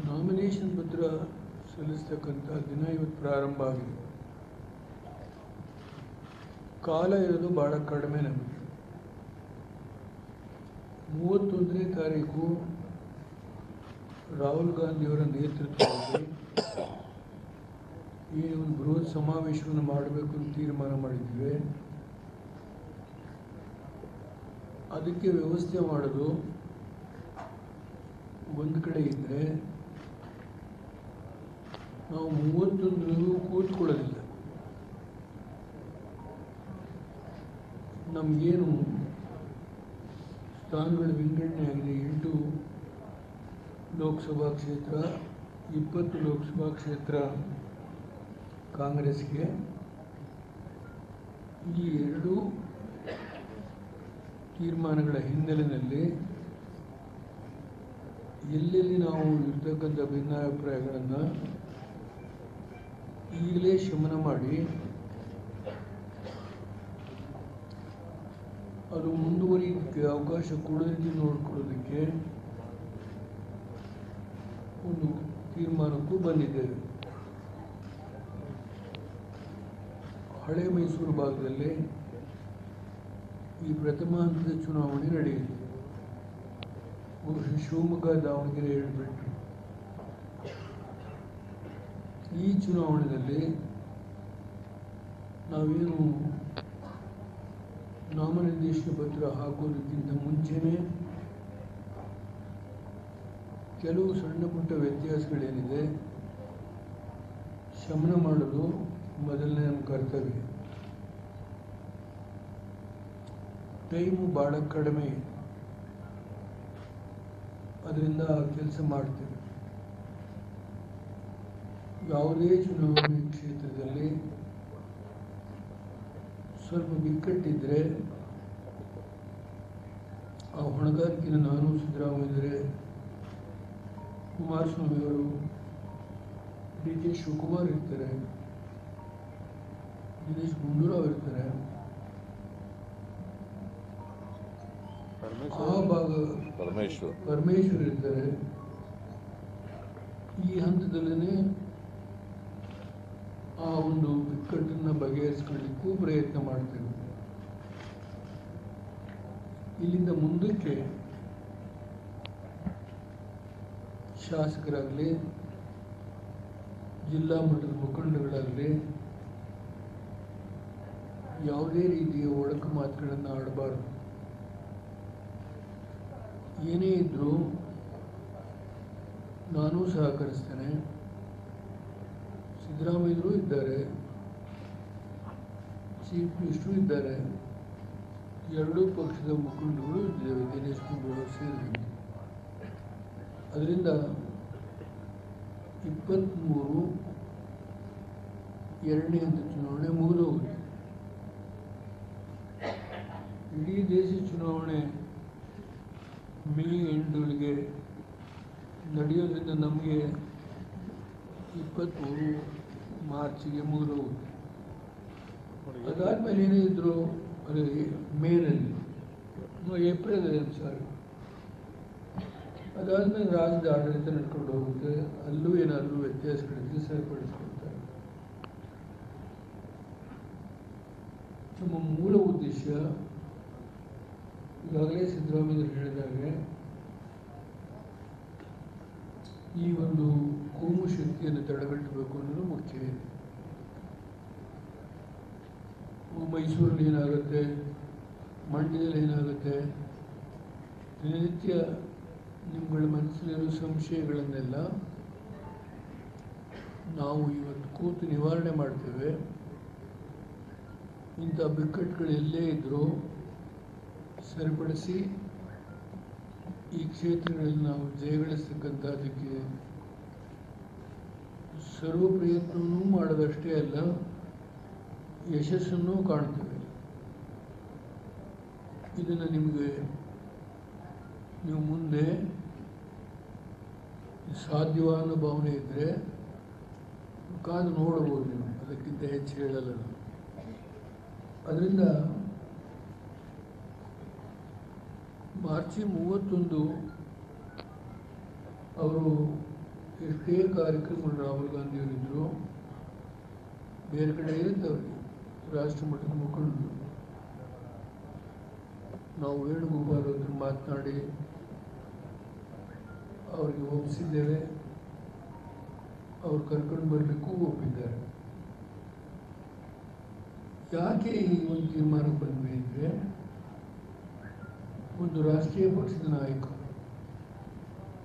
ನಾಮಿನೇಷನ್ ಪತ್ರ ಸಲ್ಲಿಸ್ತಕ್ಕಂಥ ದಿನ ಇವತ್ತು ಪ್ರಾರಂಭ ಆಗಿದೆ. ಕಾಲ ಇರೋದು ಭಾಳ ಕಡಿಮೆ ನಮಗೆ. 31ನೇ ತಾರೀಕು ರಾಹುಲ್ ಗಾಂಧಿಯವರ ನೇತೃತ್ವದಲ್ಲಿ ಈ ಒಂದು ಬೃಹತ್ ಸಮಾವೇಶವನ್ನು ಮಾಡಬೇಕು ಅಂತ ತೀರ್ಮಾನ ಮಾಡಿದ್ವಿ. ಅದಕ್ಕೆ ವ್ಯವಸ್ಥೆ ಮಾಡೋದು ಒಂದು ಕಡೆ ಇದ್ದರೆ, ನಾವು 31 ಕೂತ್ಕೊಳ್ಳೋದಿಲ್ಲ. ನಮಗೇನು ಸ್ಥಾನಗಳ ವಿಂಗಡಣೆ ಆಗಿದೆ, 8 ಲೋಕಸಭಾ ಕ್ಷೇತ್ರ, 20 ಲೋಕಸಭಾ ಕ್ಷೇತ್ರ ಕಾಂಗ್ರೆಸ್ಗೆ. ಈ ಎರಡು ತೀರ್ಮಾನಗಳ ಹಿನ್ನೆಲೆಯಲ್ಲಿ ಎಲ್ಲೆಲ್ಲಿ ನಾವು ಇರ್ತಕ್ಕಂಥ ಭಿನ್ನಾಭಿಪ್ರಾಯಗಳನ್ನು ಈಗಲೇ ಶಮನ ಮಾಡಿ ಅದು ಮುಂದುವರಿಯೋಕ್ಕೆ ಅವಕಾಶ ಕೊಡೋದಕ್ಕೆ ನೋಡ್ಕೊಳ್ಳೋದಕ್ಕೆ ಒಂದು ತೀರ್ಮಾನಕ್ಕೂ ಬಂದಿದ್ದೇವೆ. ಹಳೆ ಮೈಸೂರು ಭಾಗದಲ್ಲಿ ಈ ಪ್ರಥಮ ಹಂತದ ಚುನಾವಣೆ ನಡೆಯಿತು. ಬಹುಶಃ ಶಿವಮೊಗ್ಗ, ದಾವಣಗೆರೆ ಹೇಳಿಬಿಟ್ರು. ಈ ಚುನಾವಣೆಯಲ್ಲಿ ನಾವೇನು ನಾಮನಿರ್ದೇಶನ ಪತ್ರ ಹಾಕೋದಕ್ಕಿಂತ ಮುಂಚೆನೇ ಕೆಲವು ಸಣ್ಣ ಪುಟ್ಟ ವ್ಯತ್ಯಾಸಗಳೇನಿದೆ ಶಮನ ಮಾಡಲು ಮೊದಲನೇ ನಮ್ಮ ಕರ್ತವ್ಯ. ಟೈಮು ಭಾಳ ಕಡಿಮೆ, ಅದರಿಂದ ಕೆಲಸ ಮಾಡ್ತೇವೆ. ಯಾವುದೇ ಚುನಾವಣೆ ಕ್ಷೇತ್ರದಲ್ಲಿ ಸ್ವಲ್ಪ ಬಿಕ್ಕಟ್ಟಿದ್ದರೆ ಆ ಹೊಣೆಗಾರಿಕೆಯನ್ನು ನಾನು, ಸಿದ್ದರಾಮಯ್ಯರೇ, ಕುಮಾರಸ್ವಾಮಿಯವರು, ಡಿ ಕೆ ಶಿವಕುಮಾರ್ ಇರ್ತಾರೆ, ದಿನೇಶ್ ಗುಂಡೂರಾವ್ ಇರ್ತಾರೆ, ಆ ಭಾಗ ಪರಮೇಶ್ವರ್ ಇರ್ತಾರೆ. ಈ ಹಂತದಲ್ಲೇ ಆ ಒಂದು ಬಿಕ್ಕಟ್ಟನ್ನು ಬಗೆಹರಿಸಿಕೊಳ್ಳಿಕ್ಕೂ ಪ್ರಯತ್ನ ಮಾಡ್ತೇವೆ. ಇಲ್ಲಿಂದ ಮುಂದಕ್ಕೆ ಶಾಸಕರಾಗಲಿ, ಜಿಲ್ಲಾ ಮಟ್ಟದ ಮುಖಂಡಗಳಾಗಲಿ ಯಾವುದೇ ರೀತಿಯ ಒಳಕು ಮಾತುಗಳನ್ನು ಆಡಬಾರ್ದು. ಏನೇ ಇದ್ದರೂ ನಾನು ಸಹಕರಿಸ್ತೇನೆ, ಸಿದ್ದರಾಮಯ್ಯರು ಇದ್ದಾರೆ, ಚೀಫ್ ಮಿನಿಸ್ಟರು ಇದ್ದಾರೆ, ಎರಡೂ ಪಕ್ಷದ ಮುಖಂಡರು ಇದ್ದೇವೆ, ದಿನೇಶ್ ಗುಂಡೂರಾವ್ ಸೇರಿದಂತೆ. ಅದರಿಂದ 23 ಎರಡನೇ ಹಂತ ಚುನಾವಣೆ ಮುಗಿದೋಗುತ್ತೆ. ಇಡೀ ದೇಶದ ಚುನಾವಣೆ ಮೇ ಎಂಡ್ಗಳಿಗೆ ನಡೆಯೋದ್ರಿಂದ ನಮಗೆ 23 ಮಾರ್ಚಿಗೆ ಮುಗಿದೋಗುತ್ತೆ. ಅದಾದಮೇಲೆ ಏನೇ ಇದ್ದರೂ ಅದು ಮೇನಲ್ಲಿ, ಏಪ್ರಿಲಲ್ಲಿ ಸಾರಿ, ಅದಾದಮೇಲೆ ರಾಜ್ಯದ ಆಡಳಿತ ನಡ್ಕೊಂಡು ಹೋಗುತ್ತೆ. ಅಲ್ಲೂ ಏನಾದರೂ ವ್ಯತ್ಯಾಸಗಳಿದ್ರೆ ಸರಿಪಡಿಸ್ಕೊಳ್ತಾರೆ. ನಮ್ಮ ಮೂಲ ಉದ್ದೇಶ ಈಗಾಗಲೇ ಸಿದ್ದರಾಮಯ್ಯರು ಹೇಳಿದಾಗೆ ಈ ಒಂದು ಕೋಮು ಶಕ್ತಿಯನ್ನು ತಡೆಗಟ್ಟಬೇಕು ಅನ್ನೋದು ಮುಖ್ಯ ಇದೆ. ಮೈಸೂರಲ್ಲಿ ಏನಾಗುತ್ತೆ, ಮಂಡ್ಯದಲ್ಲಿ ಏನಾಗುತ್ತೆ, ದಿನನಿತ್ಯ ನಿಮ್ಮಗಳ ಮನಸ್ಸಲ್ಲಿರೋ ಸಂಶಯಗಳನ್ನೆಲ್ಲ ನಾವು ಇವತ್ತು ಕೂತು ನಿವಾರಣೆ ಮಾಡ್ತೇವೆ. ಇಂಥ ಬಿಕ್ಕಟ್ಟುಗಳು ಎಲ್ಲೇ ಇದ್ದರೂ ಸರಿಪಡಿಸಿ ಈ ಕ್ಷೇತ್ರಗಳಲ್ಲಿ ನಾವು ಜಯಗಳಿಸ್ತಕ್ಕಂಥದ್ದಕ್ಕೆ ಸರ್ವ ಪ್ರಯತ್ನವೂ ಮಾಡೋದಷ್ಟೇ ಅಲ್ಲ, ಯಶಸ್ಸನ್ನು ಕಾಣ್ತೇವೆ. ಇದನ್ನು ನಿಮಗೆ ನೀವು ಮುಂದೆ ಸಾಧ್ಯವಾದ ಭಾವನೆ ಇದ್ದರೆ ಕಾದು ನೋಡಬಹುದು. ನೀವು ಅದಕ್ಕಿಂತ ಹೆಚ್ಚು ಹೇಳಲ್ಲ ನಾನು. ಅದರಿಂದ ಮಾರ್ಚ್ 31 ಅವರು ಎಷ್ಟೇ ಕಾರ್ಯಕ್ರಮಗಳು ರಾಹುಲ್ ಗಾಂಧಿಯವರಿದ್ದರು, ಬೇರೆ ಕಡೆ ಇದ್ದವ್ರಿಗೆ ರಾಷ್ಟ್ರ ಮಟ್ಟದ ಮುಖಂಡರು ನಾವು ವೇಣುಗೋಪಾಲ್ ಹತ್ರ ಮಾತನಾಡಿ ಅವರಿಗೆ ಒಪ್ಪಿಸಿದ್ದೇವೆ. ಅವ್ರು ಕರ್ಕೊಂಡು ಬರಲಿಕ್ಕೂ ಒಪ್ಪಿದ್ದಾರೆ. ಯಾಕೆ ಈ ಒಂದು ತೀರ್ಮಾನಕ್ಕೆ ಬಂದ್ವಿ ಅಂದರೆ, ಒಂದು ರಾಷ್ಟ್ರೀಯ ಪಕ್ಷದ ನಾಯಕ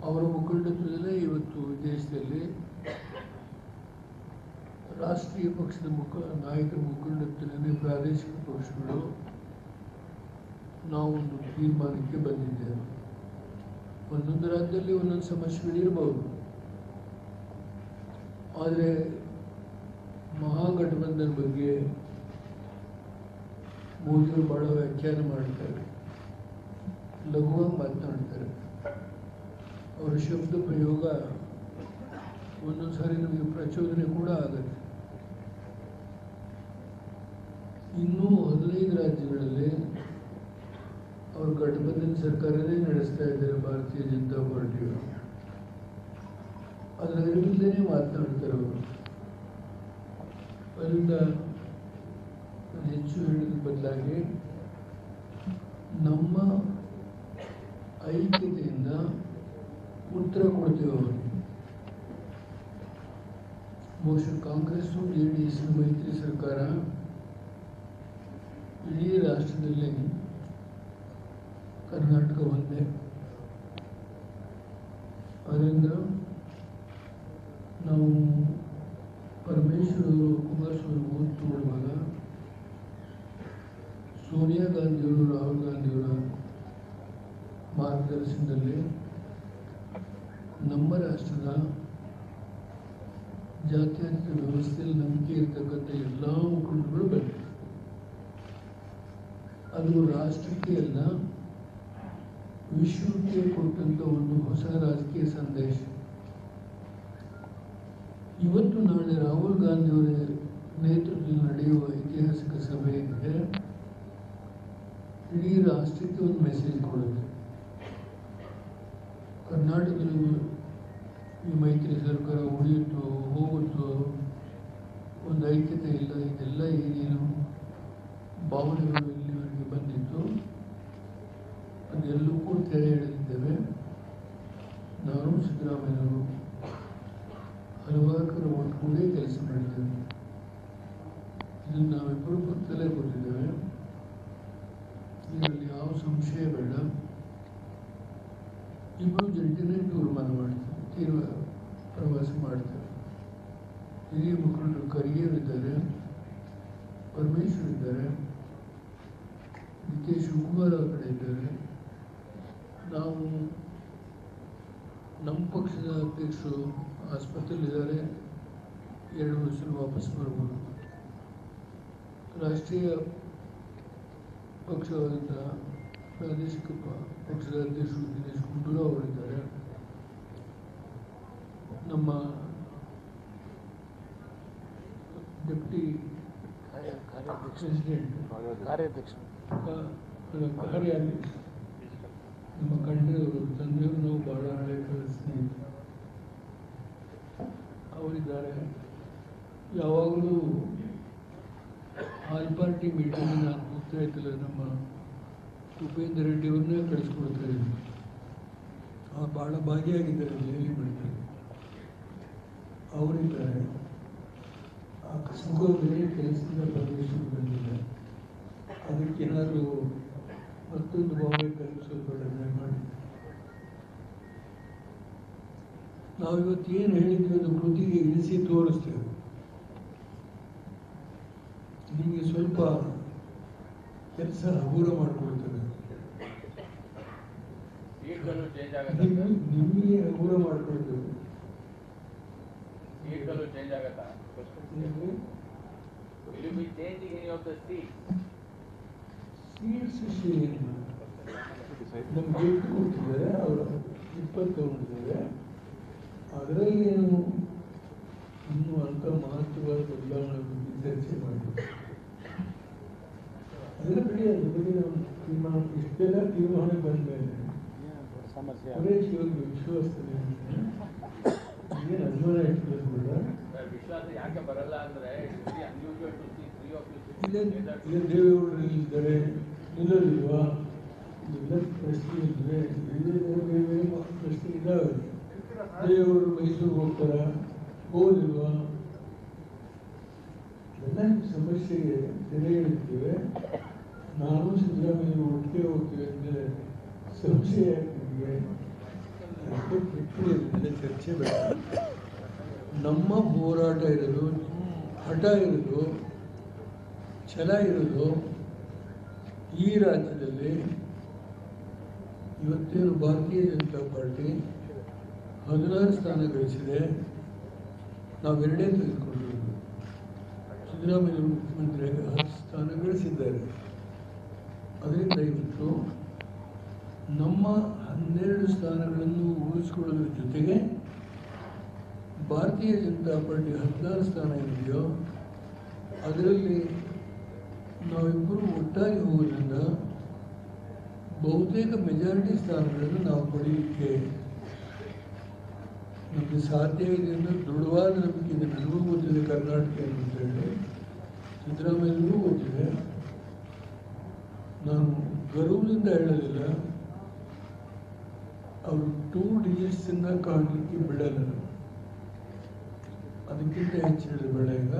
ಅವರ ಮುಖಂಡತ್ವದಲ್ಲೇ ಇವತ್ತು ದೇಶದಲ್ಲಿ ರಾಷ್ಟ್ರೀಯ ಪಕ್ಷದ ನಾಯಕರ ಮುಖಂಡತ್ವದಲ್ಲೇ ಪ್ರಾದೇಶಿಕ ಪಕ್ಷಗಳು ನಾವೊಂದು ತೀರ್ಮಾನಕ್ಕೆ ಬಂದಿದ್ದೇವೆ. ಒಂದೊಂದು ರಾಜ್ಯದಲ್ಲಿ ಒಂದೊಂದು ಸಮಸ್ಯೆಗಳಿರ್ಬೋದು, ಆದರೆ ಮಹಾಗಠಬಂಧನ್ ಬಗ್ಗೆ ಮೋದಿಯವರು ಭಾಳ ವ್ಯಾಖ್ಯಾನ ಮಾಡ್ತಾರೆ, ಲಘುವಾಗಿ ಮಾತನಾಡ್ತಾರೆ. ಅವರ ಶಬ್ದ ಪ್ರಯೋಗ ಒಂದೊಂದು ಸಾರಿ ನಮಗೆ ಪ್ರಚೋದನೆ ಕೂಡ ಆಗುತ್ತೆ. ಇನ್ನೂ 15 ರಾಜ್ಯಗಳಲ್ಲಿ ಅವರು ಗಠಬಂಧನ್ ಸರ್ಕಾರನೇ ನಡೆಸ್ತಾ ಇದ್ದಾರೆ ಭಾರತೀಯ ಜನತಾ ಪಾರ್ಟಿಯವರು. ಅದರ ವಿರುದ್ಧನೇ ಮಾತನಾಡ್ತಾರೆ ಅವರು. ಅದರಿಂದ ಹೆಚ್ಚು ಹೇಳಿದ ಬದಲಾಗಿ ನಮ್ಮ ಐಕ್ಯತೆಯಿಂದ ಉತ್ತರ ಕೊಡ್ತೇವೆ ಅವರಿಗೆ. ಬಹುಶಃ ಕಾಂಗ್ರೆಸ್ಸು JDS ಮೈತ್ರಿ ಸರ್ಕಾರ ಇಡೀ ರಾಷ್ಟ್ರದಲ್ಲಿ ಕರ್ನಾಟಕ ಒಂದೇ. ಅದರಿಂದ ನಾವು ಪರಮೇಶ್ವರ್ ಕುಮಾರಸ್ವಾಮಿ ಓದು ನೋಡುವಾಗ ಸೋನಿಯಾ ಗಾಂಧಿಯವರು ರಾಹುಲ್ ಗಾಂಧಿಯವರ ಮಾರ್ಗದರ್ಶನದಲ್ಲಿ ನಮ್ಮ ರಾಷ್ಟ್ರದ ಜಾತ್ಯತೀತ ವ್ಯವಸ್ಥೆಯಲ್ಲಿ ನಂಬಿಕೆ ಇರತಕ್ಕಂಥ ಎಲ್ಲ ಮುಖಂಡರುಗಳು ಬಂದಿದೆ. ಅದು ರಾಷ್ಟ್ರಕ್ಕೆ ಅಲ್ಲ, ವಿಶ್ವಕ್ಕೆ ಕೊಟ್ಟಂಥ ಒಂದು ಹೊಸ ರಾಜಕೀಯ ಸಂದೇಶ. ಇವತ್ತು ನಾಳೆ ರಾಹುಲ್ ಗಾಂಧಿಯವರ ನೇತೃತ್ವದಲ್ಲಿ ನಡೆಯುವ ಐತಿಹಾಸಿಕ ಸಭೆ ಇದೆ. ಇಡೀ ರಾಷ್ಟ್ರಕ್ಕೆ ಒಂದು ಮೆಸೇಜ್ ಕೊಡುತ್ತೆ. ಕರ್ನಾಟಕದಲ್ಲಿ ಈ ಮೈತ್ರಿ ಸರ್ಕಾರ ಉಳಿಯುತ್ತೋ ಹೋಗುತ್ತೋ, ಒಂದು ಐಕ್ಯತೆ ಇಲ್ಲ, ಇದೆಲ್ಲ ಏನೇನು ಭಾವನೆಗಳು ಇಲ್ಲಿವರೆಗೆ ಬಂದಿತ್ತು ಅದೆಲ್ಲಕ್ಕೂ ತೆರೆ ಎಳೆದಿದ್ದೇವೆ. ನಾನು ಸಿದ್ದರಾಮಯ್ಯವರು ಹಲವಾರು ಒಟ್ಟುಗೂಡೇ ಕೆಲಸ ಮಾಡಿದ್ದೇವೆ. ಇದನ್ನು ನಾವಿಬ್ಬರು ಪಕ್ಕದಲ್ಲೇ ಕೂತಿದ್ದೇವೆ. ಇದರಲ್ಲಿ ಯಾವ ಸಂಶಯ ಬೇಡ. ಇಬ್ಬರು ಜಂಟಿನೇ ತೀರ್ಮಾನ ಮಾಡ್ತಾರೆ, ಪ್ರವಾಸ ಮಾಡ್ತಾರೆ. ಹಿರಿಯ ಮುಖಂಡರು ಖರ್ಗೆಯವರಿದ್ದಾರೆ, ಪರಮೇಶ್ವರ್ ಇದ್ದಾರೆ, DK ಶಿವಕುಮಾರ್ ಅವರ ಕಡೆ ಇದ್ದಾರೆ. ನಾವು ನಮ್ಮ ಪಕ್ಷದ ಅಧ್ಯಕ್ಷರು ಆಸ್ಪತ್ರೆಯಲ್ಲಿದ್ದಾರೆ, 2 ವರ್ಷ ವಾಪಸ್ ಬರ್ಬೋದು. ರಾಷ್ಟ್ರೀಯ ಪಕ್ಷವಾದಂಥ ಪ್ರಾದೇಶಿಕ ಪಕ್ಷದ ಅಧ್ಯಕ್ಷರು ದಿನೇಶ್ ಗುಂಡೂರಾವ್ ಅವರಿದ್ದಾರೆ. ನಮ್ಮ ಡೆಪ್ಟಿ ಪ್ರೆಸಿಡೆಂಟ್ ಕಾರ್ಯಾಧ್ಯಕ್ಷ ನಮ್ಮ ಕಂಠದವರು ತಂದೆಯವರು ನಾವು ಭಾಳ ಹಳೆ ಸ್ನೇಹಿತರು ಅವರಿದ್ದಾರೆ. ಯಾವಾಗಲೂ ಆಲ್ ಪಾರ್ಟಿ ಮೀಟಿಂಗ್ ನಾನು ಹೋಗ್ತಾ ಇದ್ದಿಲ್ಲ, ನಮ್ಮ ಉಪೇಂದ್ರ ರೆಡ್ಡಿ ಅವ್ರನ್ನೇ ಕಳಿಸ್ಕೊಡ್ತಾ ಇದ್ದರು. ಅವ್ರು ಭಾಳ ಭಾಗಿಯಾಗಿದ್ದಾರೆ, ಹೇಳಿ ಬಿಡ್ತಾರೆ. ಅವರಿದ್ದಾರೆ. ಅಕಸ್ಮಾತ್ ಬೇರೆ ಕೆಲಸದಿಂದ ಪ್ರದೇಶಕ್ಕೆ ಬಂದಿಲ್ಲ, ಅದಕ್ಕೇನಾದರೂ ಮತ್ತೊಂದು ಭಾವೈಕ್ಯತೆ ಸ್ವಲ್ಪ ಕಡಿಮೆ ಮಾಡಿ ನಾವಿವತ್ತು ಏನು ಹೇಳಿದ್ವಿ ಅದು ಕೃತಿಗೆ ಇಳಿಸಿ ತೋರಿಸ್ತೇವೆ. ನಿಮಗೆ ಸ್ವಲ್ಪ ಕೆಲಸ ಹಗುರ ಮಾಡಿಕೊಡ್ತೇವೆ. ನಿಮಗೆ ಹಗುರ ಮಾಡಿಕೊಡ್ತೇವೆ. ನಮ್ಗೆ ಎಷ್ಟು ಕೊಟ್ಟಿದ್ದಾರೆ, ಅವರು 20 ತಗೊಂಡಿದ್ದಾರೆ. ಅದರಲ್ಲಿ ಏನು ಇನ್ನೂ ಅಂತ ಮಹತ್ವವಾದ ಬದಲಾವಣೆ ಬಗ್ಗೆ ಚರ್ಚೆ ಮಾಡಿ ಅದರ ಬಿಡಿ. ಅದ್ರ ಬಗ್ಗೆ ನಾವು ತೀರ್ಮಾನ ಇಷ್ಟೆಲ್ಲ ತೀರ್ಮಾನ ಬಂದ ಮೇಲೆ ಸುರೇಶ್ ಇವ್ರಿಗೆ ವಿಶ್ವಾಸದಲ್ಲಿ ಏನು ಅನುಮಾನ ಇಟ್ಕೊಳ್ಳೋದು ಕೂಡ ದೇವೇಗೌಡರು ಇದ್ದಾರೆ, ನಿಲ್ಲಲಿಲ್ವಾ, ಎಲ್ಲ ಪ್ರಶ್ನೆ ಇದ್ರೆ ಪ್ರಶ್ನೆ ಇದ್ದಾವೆ. ದೇವರು ಮೈಸೂರಿಗೆ ಹೋಗ್ತಾರ, ಹೋದಿಲ್ವಾ, ಎಲ್ಲ ಸಮಸ್ಯೆಗೆ ತೆರೆ ಎಳಿತೇವೆ. ನಾನು ಸಿದ್ದರಾಮಯ್ಯ ಒಟ್ಟಿಗೆ ಹೋಗ್ತೇವೆ ಅಂದರೆ ಸಂಶಯ ನಿಮಗೆ ಚರ್ಚೆ ಬೇಡ. ನಮ್ಮ ಹೋರಾಟ ಇರೋದು, ಹಠ ಇರೋದು, ಛಲ ಇರೋದು ಈ ರಾಜ್ಯದಲ್ಲಿ. ಇವತ್ತೇನು ಭಾರತೀಯ ಜನತಾ ಪಾರ್ಟಿ 16 ಸ್ಥಾನ ಗಳಿಸಿದೆ. ನಾವು ಎರಡೇ ತೆಗೆದುಕೊಂಡಿರೋದು. ಸಿದ್ದರಾಮಯ್ಯ ಮುಖ್ಯಮಂತ್ರಿಯಾಗಿ 10 ಸ್ಥಾನ ಗಳಿಸಿದ್ದಾರೆ. ಅದರಿಂದ ಇವತ್ತು ನಮ್ಮ 12 ಸ್ಥಾನಗಳನ್ನು ಉಳಿಸ್ಕೊಳ್ಳೋದ್ರ ಜೊತೆಗೆ ಭಾರತೀಯ ಜನತಾ ಪಾರ್ಟಿ 16 ಸ್ಥಾನ ಇದೆಯೋ ಅದರಲ್ಲಿ ನಾವಿಬ್ಬರು ಒಟ್ಟಾಗಿ ಹೋಗೋದ್ರಿಂದ ಬಹುತೇಕ ಮೆಜಾರಿಟಿ ಸ್ಥಾನಗಳನ್ನು ನಾವು ಪಡೆಯಲಿಕ್ಕೆ ನಮಗೆ ಸಾಧ್ಯ ಇದೆ ಅನ್ನೋ ದೃಢವಾದ ನಂಬಿಕೆ ಇದೆ. ನನಗೂ ಗೊತ್ತಿದೆ ಕರ್ನಾಟಕ ಅಂತ ಹೇಳಿ, ಸಿದ್ದರಾಮಯ್ಯನಿಗೂ ಗೊತ್ತಿದೆ. ನಾನು ಗರ್ವದಿಂದ ಹೇಳೋದಿಲ್ಲ, ಅವರು 2 ಡಿಜಿಟ್ಸನ್ನು ಕಾಣಲಿಕ್ಕೆ ಬಿಡಲ್ಲ. ಅದಕ್ಕಿಂತ ಹೆಚ್ಚು ಹೇಳಬೇಡ. ಈಗ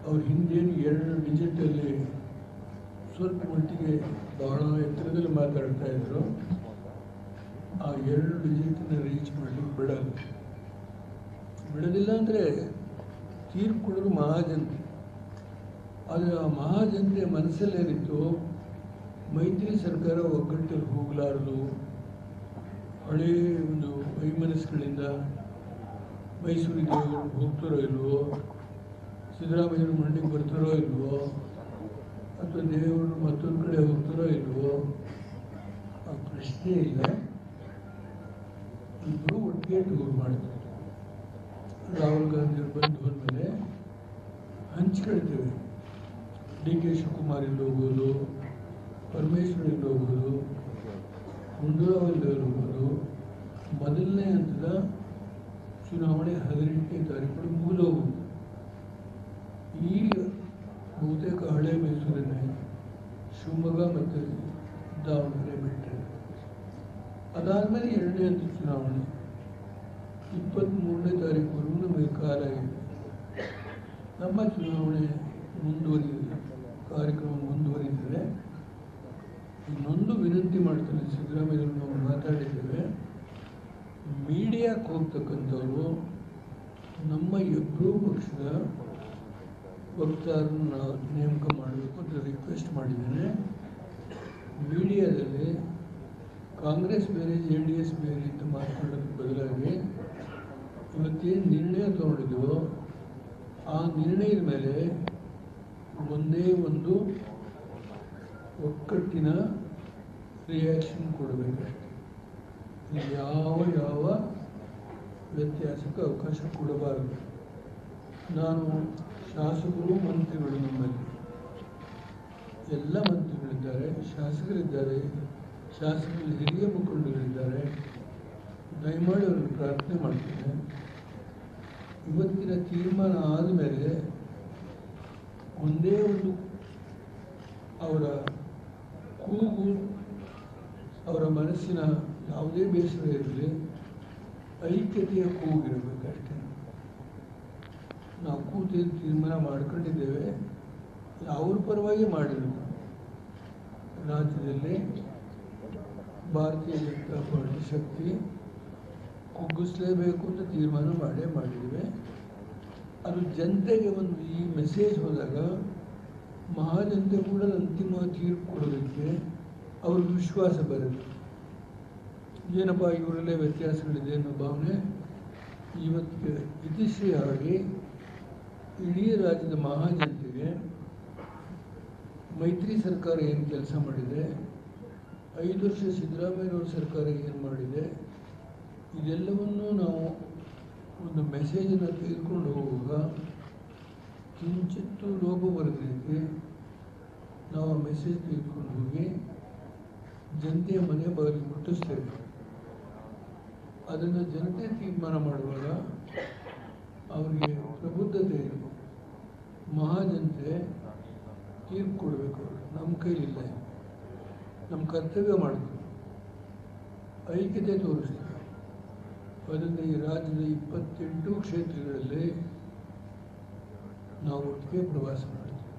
ಅವ್ರ ಹಿಂದೇನು 2 ಡಿಜಿಟಲ್ಲಿ ಸ್ವಲ್ಪ ಮಟ್ಟಿಗೆ ಬಹಳ ಎತ್ತರದಲ್ಲಿ ಮಾತಾಡ್ತಾ ಇದ್ರು. ಆ 2 ಡಿಜಿಟನ್ನ ರೀಚ್ ಮಾಡಲಿಕ್ಕೆ ಬಿಡೋದಿಲ್ಲ ಅಂದರೆ ತೀರ್ಪು ಕೊಡೋದು ಮಹಾಜನತೆ. ಆದರೆ ಆ ಮಹಾಜನತೆ ಮನಸ್ಸಲ್ಲೇನಿತ್ತು, ಮೈತ್ರಿ ಸರ್ಕಾರ ಒಗ್ಗಟ್ಟಲ್ಲಿ ಹೋಗಲಾರದು, ಹಳೆಯ ಒಂದು ವೈಮನಸ್ಸುಗಳಿಂದ ಮೈಸೂರಿಗೆ ಹೋಗ್ತಾರೋ ಇಲ್ವೋ, ಸಿದ್ದರಾಮಯ್ಯರು ಮಂಡಿಗೆ ಬರ್ತಾರೋ ಇಲ್ವೋ, ಅಥವಾ ದೇವರು ಮತ್ತೊಂದು ಕಡೆ ಹೋಗ್ತಾರೋ ಇಲ್ವೋ, ಆ ಪ್ರಶ್ನೆ ಇಲ್ಲ. ಇಬ್ಬರು ಒಟ್ಟಿಗೆ ಟೂರ್ ಮಾಡ್ತಾರೆ. ರಾಹುಲ್ ಗಾಂಧಿಯವರು ಬಂದು ಹೋದ್ಮೇಲೆ ಹಂಚ್ಕೊಳ್ತೇವೆ. ಡಿ ಕೆ ಶಿವಕುಮಾರ್ ಇಲ್ಲಿ ಹೋಗೋದು, ಪರಮೇಶ್ವರ್ ಇಲ್ಲಿ ಹೋಗೋದು, ಗುಂಡೂರಾವ್ ಇಲ್ಲಿ ಹೋಗೋದು. ಮೊದಲನೇ ಹಂತದ ಚುನಾವಣೆ 18ನೇ ತಾರೀಕು ಮುಗಿದೋಗುದು. ಈಗ ಬಹುತೇಕ ಹಳೆ ಮೈಸೂರಿನ ಶಿವಮೊಗ್ಗ ಮತ್ತು ದಾವಣಗೆರೆ ಬಿಟ್ಟರೆ ಅದಾದಮೇಲೆ 2ನೇ ಹಂತದ ಚುನಾವಣೆ 23ನೇ ತಾರೀಕುವರೆಗೂ ನಮಗೆ ಕಾಲ ಇದೆ. ನಮ್ಮ ಚುನಾವಣೆ ಮುಂದುವರಿದಿದೆ, ಕಾರ್ಯಕ್ರಮ ಮುಂದುವರಿದಿದೆ. ಇನ್ನೊಂದು ವಿನಂತಿ ಮಾಡ್ತೇನೆ, ಸಿದ್ದರಾಮಯ್ಯರು ನಾವು ಮಾತಾಡಿದ್ದೇವೆ, ಮೀಡಿಯಾಕ್ಕೆ ಹೋಗ್ತಕ್ಕಂಥವ್ರು ನಮ್ಮ ಇಬ್ಬರೂ ಪಕ್ಷದ ವಕ್ತಾರನ್ನು ನೇಮಕ ಮಾಡಬೇಕು ಅಂತ ರಿಕ್ವೆಸ್ಟ್ ಮಾಡಿದ್ದೇನೆ. ಮೀಡಿಯಾದಲ್ಲಿ ಕಾಂಗ್ರೆಸ್ ಬೇರೆ JDS ಬೇರೆ ಅಂತ ಮಾತನಾಡೋಕ್ಕೆ ಬದಲಾಗಿ ಇವತ್ತೇನು ನಿರ್ಣಯ ತಗೊಂಡಿದ್ವೋ ಆ ನಿರ್ಣಯದ ಮೇಲೆ ಒಂದೇ ಒಂದು ಒಕ್ಕಟ್ಟಿನ ರಿಯಾಕ್ಷನ್ ಕೊಡಬೇಕಷ್ಟೆ. ಯಾವ ವ್ಯತ್ಯಾಸಕ್ಕೆ ಅವಕಾಶ ಕೊಡಬಾರದು. ನಾನು ಶಾಸಕರು, ಮಂತ್ರಿಗಳು, ನಮ್ಮಲ್ಲಿ ಎಲ್ಲ ಮಂತ್ರಿಗಳಿದ್ದಾರೆ, ಶಾಸಕರಿದ್ದಾರೆ, ಶಾಸಕರಲ್ಲಿ ಹಿರಿಯ ಮುಖಂಡರಿದ್ದಾರೆ. ದಯಮಾಡಿ ಅವರಿಗೆ ಪ್ರಾರ್ಥನೆ ಮಾಡ್ತೇನೆ, ಇವತ್ತಿನ ತೀರ್ಮಾನ ಆದಮೇಲೆ ಒಂದೇ ಒಂದು ಅವರ ಕೂಗು, ಅವರ ಮನಸ್ಸಿನ ಯಾವುದೇ ಬೇಸರ ಇರಲಿ, ಐಕ್ಯತೆಯ ಕೂಗಿರಬೇಕಷ್ಟೇ. ನಾವು ಕೂತೇನು ತೀರ್ಮಾನ ಮಾಡ್ಕೊಂಡಿದ್ದೇವೆ, ಅವ್ರ ಪರವಾಗಿ ಮಾಡಿದ್ರು. ರಾಜ್ಯದಲ್ಲಿ ಭಾರತೀಯ ಜನತಾ ಪಾರ್ಟಿ ಶಕ್ತಿ ಕುಗ್ಗಿಸಲೇಬೇಕು ಅಂತ ತೀರ್ಮಾನ ಮಾಡಿದ್ದೇವೆ. ಅದು ಜನತೆಗೆ ಒಂದು ಈ ಮೆಸೇಜ್ ಹೋದಾಗ ಮಹಾಜನತೆ ಕೂಡ ಅಂತಿಮ ತೀರ್ಪು ಕೊಡೋದಕ್ಕೆ ಅವ್ರಿಗೆ ವಿಶ್ವಾಸ ಬರುತ್ತೆ. ಏನಪ್ಪ ಇವರಲ್ಲೇ ವ್ಯತ್ಯಾಸಗಳಿದೆ ಅನ್ನೋ ಭಾವನೆ ಇವತ್ತಿಗೆ ಇತಿಶ್ರೀಯಾಗಿ ಇಡೀ ರಾಜ್ಯದ ಮಹಾಜನತೆಗೆ ಮೈತ್ರಿ ಸರ್ಕಾರ ಏನು ಕೆಲಸ ಮಾಡಿದೆ, 5 ವರ್ಷ ಸಿದ್ದರಾಮಯ್ಯನವ್ರ ಸರ್ಕಾರ ಏನು ಮಾಡಿದೆ, ಇದೆಲ್ಲವನ್ನೂ ನಾವು ಒಂದು ಮೆಸೇಜನ್ನು ತೆಗೆದುಕೊಂಡು ಹೋಗುವಾಗ ಕಿಂಚಿತ್ತು ಲೋಪ ಬರದಕ್ಕೆ ನಾವು ಆ ಮೆಸೇಜ್ ತೆಗೆದುಕೊಂಡು ಹೋಗಿ ಜನತೆಯ ಮನೆ ಬಾಗಿಲಿಗೆ ಮುಟ್ಟಿಸ್ತೇವೆ. ಅದನ್ನು ಜನತೆ ತೀರ್ಮಾನ ಮಾಡುವಾಗ ಅವರಿಗೆ ಪ್ರಬುದ್ಧತೆ ಇರಬೇಕು. ಮಹಾಜನತೆ ತೀರ್ಪು ಕೊಡಬೇಕು. ನಮ್ಮ ಕೈಲಿಲ್ಲ, ನಮ್ಮ ಕರ್ತವ್ಯ ಮಾಡಬೇಕು, ಐಕ್ಯತೆ ತೋರಿಸ್ತೀವಿ. ಅದರಿಂದ ಈ ರಾಜ್ಯದ 28 ಕ್ಷೇತ್ರಗಳಲ್ಲಿ ನಾವು ಒಟ್ಟಿಗೆ ಪ್ರವಾಸ ಮಾಡ್ತೀವಿ.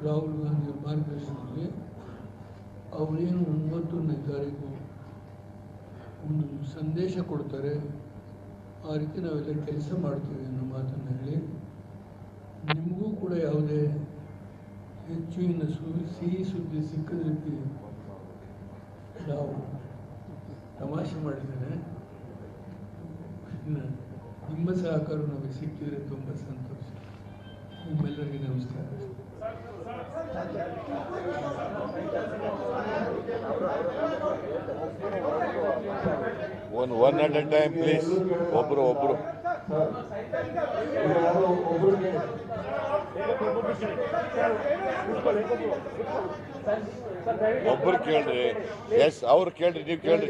ರಾಹುಲ್ ಗಾಂಧಿ ಮಾರ್ಗದರ್ಶನದಲ್ಲಿ ಅವರೇನು 9ನೇ ತಾರೀಕು ಒಂದು ಸಂದೇಶ ಕೊಡ್ತಾರೆ, ಆ ರೀತಿ ನಾವೆಲ್ಲ ಕೆಲಸ ಮಾಡ್ತೀವಿ ಅನ್ನೋ ಮಾತನ್ನು ಹೇಳಿ ನಿಮಗೂ ಕೂಡ ಯಾವುದೇ ಹೆಚ್ಚಿನ ಸಿಹಿ ಸುದ್ದಿ ಸಿಕ್ಕದ ರೀತಿ ನಾವು ತಮಾಷೆ ಮಾಡಿದ್ದೇನೆ. ನಿಮ್ಮ ಸಹಕಾರ ನಮಗೆ ಸಿಕ್ಕಿದರೆ ತುಂಬ ಸಂತೋಷ. ನಿಮ್ಮೆಲ್ಲರಿಗೆ ನಮಸ್ಕಾರ. one at a time, please. ಒಬ್ರು ಕೇಳ್ರಿ. ಎಸ್, ಅವ್ರು ಕೇಳ್ರಿ, ನೀವು ಕೇಳ್ರಿ.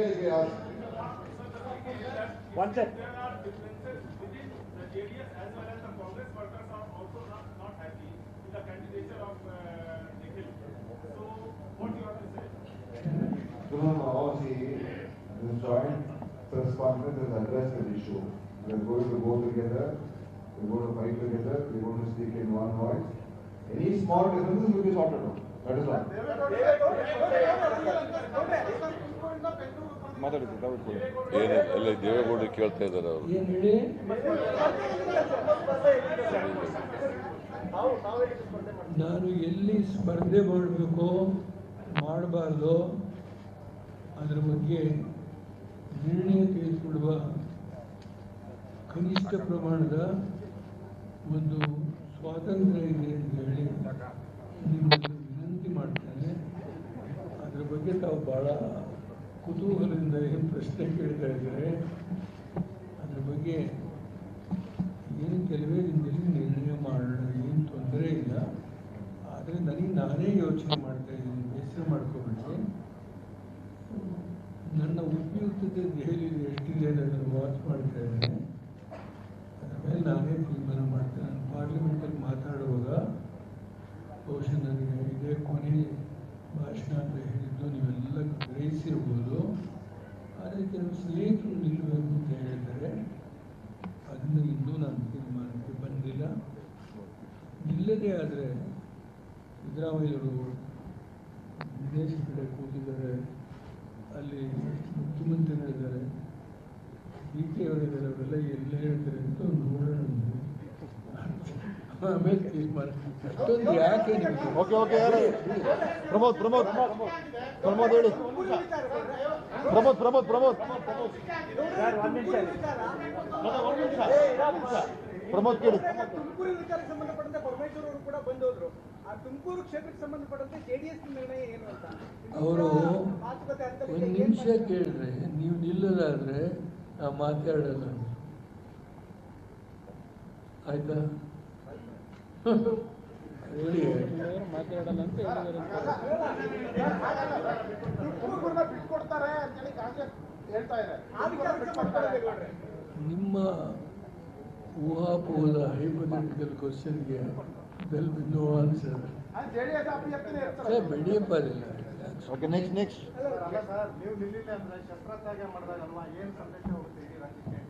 The joint press conference has addressed the issue. We are going to go together, we are going to fight together, we are going to speak in one voice. Any small differences will be sorted out. That is all. ಎಲ್ಲ ದೇವೇಗೌಡರು ಕೇಳ್ತಾ ಇದ್ದಾರೆ ಅವರು. ಏನು ಹೇಳಿ? ನಾನು ಎಲ್ಲಿ ಸ್ಪರ್ಧೆ ಮಾಡಬೇಕೋ ಮಾಡಬಾರ್ದೋ ಅದರ ಬಗ್ಗೆ ನಿರ್ಣಯ ತೆಗೆದುಕೊಳ್ಳುವ ಕನಿಷ್ಠ ಪ್ರಮಾಣದ ಒಂದು ಸ್ವಾತಂತ್ರ್ಯ ಇದೆ ಅಂತ ಹೇಳಿ ನಿಮ್ಮಲ್ಲಿ ವಿನಂತಿ ಮಾಡ್ತೇನೆ. ಅದರ ಬಗ್ಗೆ ತಾವು ಭಾಳ ಕುತೂಹಲದಿಂದ ಏನು ಪ್ರಶ್ನೆ ಕೇಳ್ತಾ ಇದ್ದಾರೆ. ಅದರ ಬಗ್ಗೆ ಏನು ಕೆಲವೇ ದಿನದಲ್ಲಿ ನಿರ್ಣಯ ಮಾಡೋಣ, ಏನು ತೊಂದರೆ ಇಲ್ಲ. ಆದರೆ ನನಗೆ ನಾನೇ ಯೋಚನೆ ಮಾಡ್ತಾ ಇದ್ದೀನಿ, ಬೇಸರ ಮಾಡ್ಕೋಬೇಡಿ. ನನ್ನ ಉಪಯುಕ್ತತೆ ದೆಹಲಿಯಲ್ಲಿ ಎಷ್ಟಿದೆ ಅನ್ನೋದನ್ನು ವಾಚ್ ಮಾಡ್ತಾ ಇದ್ದೇನೆ. ಅದರ ಮೇಲೆ ನಾನೇ ತೀರ್ಮಾನ ಮಾಡ್ತೇನೆ. ನಾನು ಪಾರ್ಲಿಮೆಂಟಲ್ಲಿ ಮಾತಾಡುವಾಗ ಬಹುಶಃ ನನಗೆ ಇದೇ ಕೊನೆ ಭಾಷಣ ಅಂತ ಹೇಳಿದ್ದು ನೀವೆಲ್ಲ ಗ್ರಹಿಸಿರ್ಬೋದು. ಆದರೆ ಕೆಲವು ಸ್ನೇಹಿತರು ನಿಲ್ಲಬೇಕು ಅಂತ ಹೇಳಿದ್ದಾರೆ. ಅದನ್ನು ಇನ್ನೂ ನಾನು ತೀರ್ಮಾನಕ್ಕೆ ಬಂದಿಲ್ಲ. ಇಲ್ಲದೇ ಆದರೆ ಸಿದ್ದರಾಮಯ್ಯವರು ವಿದೇಶ ಕಡೆ ಕೂತಿದ್ದಾರೆ, ಅಲ್ಲಿ ಮುಖ್ಯಮಂತ್ರಿಗಳಿದ್ದಾರೆ, DK-ಅವರಿದ್ದಾರೆ, ಅವರೆಲ್ಲ ಎಲ್ಲ ಹೇಳ್ತಾರೆ ಅಂತ ನೋಡೋಣ. ಆಮೇಲೆ ತೀರ್ಮಾನ. ಅಷ್ಟೊಂದು ಯಾಕೆ ನಿಮಗೆ? ಓಕೆ ಯಾರು? ಪ್ರಮೋದ್ ಹೇಳಿ. ಪ್ರಮೋದ್ ಕೇಳಿ. ತುಮಕೂರು ವಿಚಾರಕ್ಕೆ ಸಂಬಂಧಪಟ್ಟಂತೆ ಪರಮೇಶ್ವರ್ ಅವರು ಕೂಡ ಬಂದೋದ್ರು. ಆ ತುಮಕೂರು ಕ್ಷೇತ್ರಕ್ಕೆ ಸಂಬಂಧಪಟ್ಟಂತೆ JDS ನಿರ್ಣಯ ಏನು ಅಂತ ಅವರು ಒಂದು ನಿಮಿಷ ಕೇಳಿದ್ರೆ ನೀವು ನಿಲ್ಲದಾದ್ರೆ ನಾವು ಮಾತಾಡೋದು ಆಯ್ತಾ? ಹೇಳಿ. ಮಾತಾಡಲ್ಲ ಅಂತ ಬಿಟ್ಕೊಡ್ತಾರೆ ಅಂತೇಳಿ ಕಾಂಗ್ರೆಸ್ ಹೇಳ್ತಾ ಇದೆ. ನಿಮ್ಮ ಊಹಾಪೋಹದ ಹೈಪೋಥೆಟಿಕಲ್ ಕ್ವಶನ್ಗೆ ದೆಲ್ ಬಿ ನೋ ಆನ್ಸರ್. ಬೆಳೆಯಪ್ಪ ಅದಿಲ್ಲ. Okay, next. ನೀವು ನಿಲ್ಲಿಲ್ಲ ಅಂದ್ರೆ ಶಸ್ತ್ರತ್ಯಾಗ ಮಾಡಿದಾಗಲ್ವಾ ಏನು ಸಂದೇಶ ಹೋಗ್ತೀವಿ ರಾಜ್ಯಕ್ಕೆ?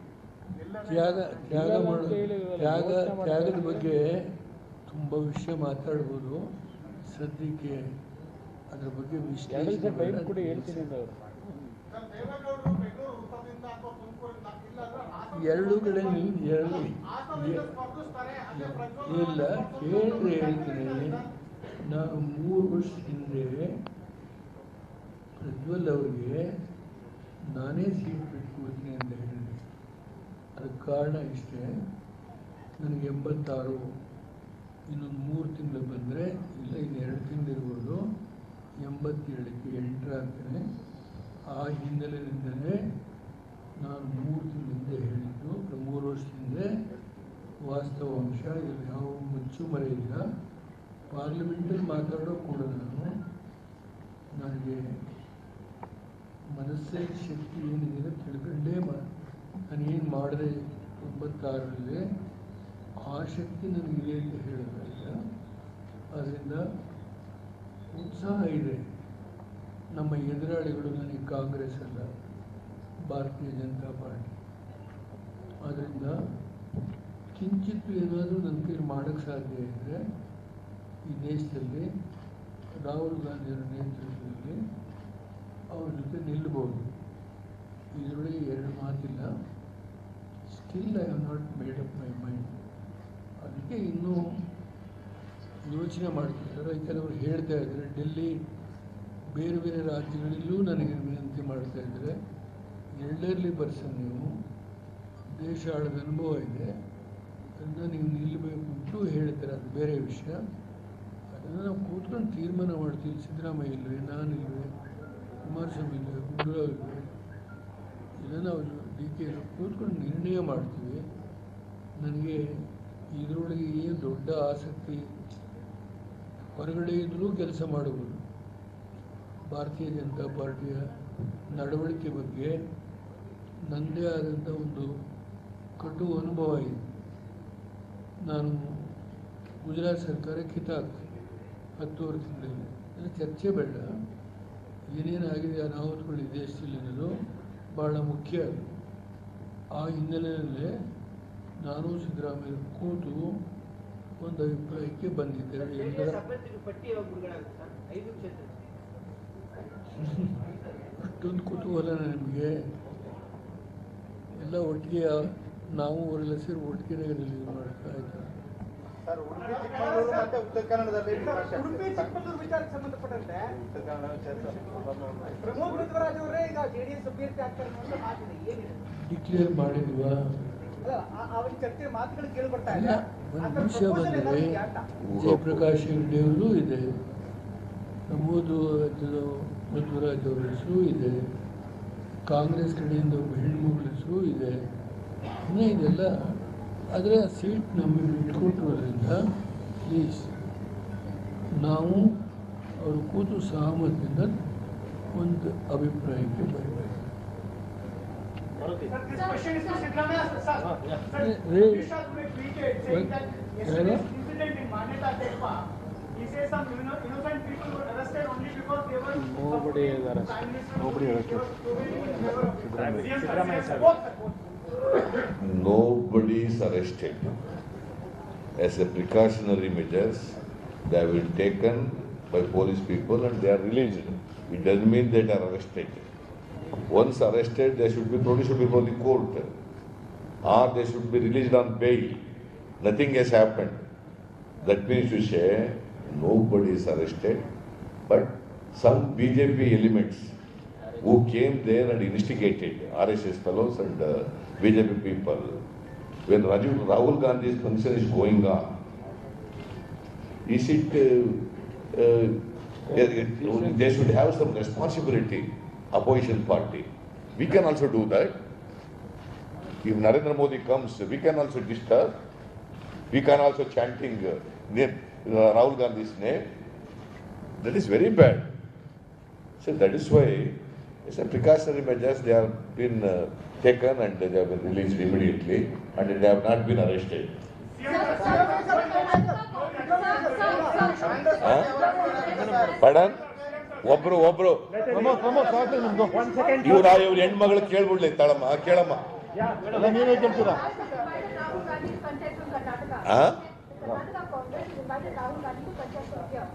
ತ್ಯಾಗದ ಬಗ್ಗೆ ತುಂಬ ವಿಷಯ ಮಾತಾಡ್ಬೋದು. ಸದ್ಯಕ್ಕೆ ಅದ್ರ ಬಗ್ಗೆ ವಿಶ್ಲೇಷಣೆ ಕೂಡ ಹೇಳ್ತೀನಿ ಅವರು ಎರಡು ಕಡೆ ಎರಡು ಇಲ್ಲ ಕೇಳಿದ್ರೆ ಹೇಳ್ತೀನಿ. ನಾನು 3 ವರ್ಷ ಹಿಂದೆ ಪ್ರಜ್ವಲ್ ಅವರಿಗೆ ನಾನೇ ಸೀಟ್ ಬಿಟ್ಕೊಡ್ತೀನಿ ಅಂತ ಹೇಳಿದೆ. ಅದಕ್ಕೆ ಕಾರಣ ಇಷ್ಟೇ, ನನಗೆ 86, ಇನ್ನೊಂದು 3 ತಿಂಗಳು ಬಂದರೆ ಇಲ್ಲ ಇನ್ನು 2 ತಿಂಗಳು ಇರ್ಬೋದು, 87ಕ್ಕೆ ಎಂಟರ್ ಆಗ್ತೇನೆ. ಆ ಹಿನ್ನೆಲೆಯಿಂದಲೇ ನಾನು 3 ತಿಂಗಳಿಂದ ಹೇಳಿದ್ದು, 3 ವರ್ಷದಿಂದ ವಾಸ್ತವಾಂಶ ಇಲ್ಲಿ ಯಾವ ಮುಚ್ಚುಮರೆ ಇಲ್ಲ. ಪಾರ್ಲಿಮೆಂಟಲ್ಲಿ ಮಾತಾಡೋ ಕೂಡ ನನಗೆ ಮನಸ್ಸೇ ಶಕ್ತಿ ಏನಿದೆ ತಿಳ್ಕೊಂಡೇ ನಾನೇನು ಮಾಡಿದೆ 96ರಲ್ಲಿ ಆ ಶಕ್ತಿ ನನಗಿದೆ ಅಂತ ಹೇಳೋದಿಲ್ಲ. ಅದರಿಂದ ಉತ್ಸಾಹ ಇದೆ. ನಮ್ಮ ಎದುರಾಳಿಗಳು ನನಗೆ ಕಾಂಗ್ರೆಸ್ ಅಲ್ಲ, ಭಾರತೀಯ ಜನತಾ ಪಾರ್ಟಿ. ಆದ್ದರಿಂದ ಕಿಂಚಿತ್ತು ಏನಾದರೂ ನನ್ನ ಕೈಲಿ ಮಾಡೋಕ್ಕೆ ಸಾಧ್ಯ ಇದ್ದರೆ ಈ ದೇಶದಲ್ಲಿ ರಾಹುಲ್ ಗಾಂಧಿಯವರ ನೇತೃತ್ವದಲ್ಲಿ ಅವ್ರ ಜೊತೆ ನಿಲ್ಬೋದು. ಇದರೊಳಗೆ 2 ಮಾತಿಲ್ಲ. Still I have not made up my mind. ಅದಕ್ಕೆ ಇನ್ನೂ ಯೋಚನೆ ಮಾಡ್ತಿದ್ದಾರೆ. ಕೆಲವರು ಹೇಳ್ತಾ ಇದ್ದಾರೆ, ಡೆಲ್ಲಿ ಬೇರೆ ಬೇರೆ ರಾಜ್ಯಗಳಲ್ಲೂ ನನಗೆ ವಿನಂತಿ ಮಾಡ್ತಾ ಇದ್ದಾರೆ, ಎಲ್ಡರ್ಲಿ ಪರ್ಸನ್ ನೀವು, ದೇಶ ಆಳದ ಅನುಭವ ಇದೆ, ಅದನ್ನು ನೀವು ನಿಲ್ಲಬೇಕು ಅಂತೂ ಹೇಳ್ತಾರೆ. ಅದು ಬೇರೆ ವಿಷಯ. ಅದನ್ನು ನಾವು ಕೂತ್ಕೊಂಡು ತೀರ್ಮಾನ ಮಾಡ್ತೀವಿ. ಸಿದ್ದರಾಮಯ್ಯ ಇಲ್ಲವೇ, ನಾನಿಲ್ವೇ, ಕುಮಾರಸ್ವಾಮಿ ಇಲ್ಲವೇ, ಗುಂಡೂರಾವ್ ಇಲ್ಲವೇ, ಇದನ್ನು ನಾವು DK ಕೂತ್ಕೊಂಡು ನಿರ್ಣಯ ಮಾಡ್ತೀವಿ. ನನಗೆ ಇದರೊಳಗೆ ಏನು ದೊಡ್ಡ ಆಸಕ್ತಿ, ಹೊರಗಡೆ ಇದ್ದರೂ ಕೆಲಸ ಮಾಡಬಹುದು. ಭಾರತೀಯ ಜನತಾ ಪಾರ್ಟಿಯ ನಡವಳಿಕೆ ಬಗ್ಗೆ ನನ್ನದೇ ಆದಂಥ ಒಂದು ಕಟು ಅನುಭವ ಇದೆ. ನಾನು ಗುಜರಾತ್ ಸರ್ಕಾರಕ್ಕೆ ಕಿತ್ತಾಕ್ತೆ 10 ವರ್ಷಗಳಲ್ಲಿ. ಚರ್ಚೆ ಬೇಡ, ಏನೇನಾಗಿದೆ ಅನಾಹುತಗಳು ಈ ದೇಶದಲ್ಲಿ ಅನ್ನೋದು ಭಾಳ ಮುಖ್ಯ. ಆ ಹಿನ್ನೆಲೆಯಲ್ಲಿ ನಾನು ಸಿದ್ದರಾಮಯ್ಯ ಕೂತು ಒಂದು ಅಭಿಪ್ರಾಯಕ್ಕೆ ಬಂದಿದ್ದೇವೆ. ಅಷ್ಟೊಂದು ಕುತೂಹಲ ನಿಮಗೆ ಎಲ್ಲ ಒಟ್ಟಿಗೆ, ನಾವು ಅವರೆಲ್ಲ ಸೇರಿ ಒಟ್ಟಿಗೆ ರಿಲೀಸ್ ಮಾಡ್ತಾ ಇದ್ದಾರೆ. ಉಡುಪಿ ಚಿಕ್ಕಮಗಳೂರು ವಿಚಾರಕ್ಕೆ ಸಂಬಂಧಪಟ್ಟಂತೆ ಪ್ರಮೋದ್ ಮಧ್ವರಾಜ್ ಅವರೇ ಈಗ JDS ಅಭ್ಯರ್ಥಿ ಆಗ್ತಾರೆ ಅನ್ನೋ ಮಾತಿದೆ, ಏನಿದೆ? ಡಿಕ್ಲೇರ್ ಮಾಡಿಲ್ವಾ? ಅವರ ಚರ್ಚೆ ಮಾತುಗಳು ಕೇಳಿ ಬರ್ತಾ ಇಲ್ಲ, ಇಲ್ಲ. ಒಂದು ವಿಷಯ ಬಂದರೆ ಜಯಪ್ರಕಾಶ್ ಹೆಗ್ಡೆ ಅವ್ರದ್ದು ಇದೆ, ಪ್ರಮೋದ್ ಮಧ್ವರಾಜ್ ಅವರ ಹೆಸರು ಇದೆ, ಕಾಂಗ್ರೆಸ್ ಕಡೆಯಿಂದ ಒಬ್ಬ ಹೆಣ್ಮಗಳ ಹೆಸರು ಇದೆ, ಇನ್ನೂ ಇದೆಲ್ಲ. ಆದರೆ ಆ ಸೀಟ್ ನಮಗೆ ಬಿಟ್ಕೊಟ್ಟಿರೋದ್ರಿಂದ ಪ್ಲೀಸ್ ನಾವು ಅವರು ಕೂತು ಸಹಮತದಿಂದ ಒಂದು ಅಭಿಪ್ರಾಯಕ್ಕೆ ಬರಬೇಕು. Nobody is arrested. As a precautionary measures, they have been taken by police people and they are released. It doesn't mean they are arrested. Once arrested, they should be produced before the court, or they should be released on bail. Nothing has happened. That means to say nobody is arrested, but some BJP elements who came there and instigated, RSS fellows and BJP people, when Rahul Gandhi's function is going on, is it, they should have some responsibility, opposition party. We can also do that. If Narendra Modi comes, we can also disturb. We can also chanting Rahul Gandhi's name. That is very bad. So that is why it's a precautionary measures. They have been taken and they have been released immediately and they have not been arrested. Pardon? ಒಬ್ರು ಇವ್ರ ಹೆಣ್ಮಗಳು ಕೇಳ್ಬಿಡ್ಲಿ ತಳಮ್ಮ ಕೇಳಮ್ಮ. ನೀವೇ ಕೇಳ್ತೀರಾ? ಆ? Karnataka Congress invited Rahul Gandhi to contest here.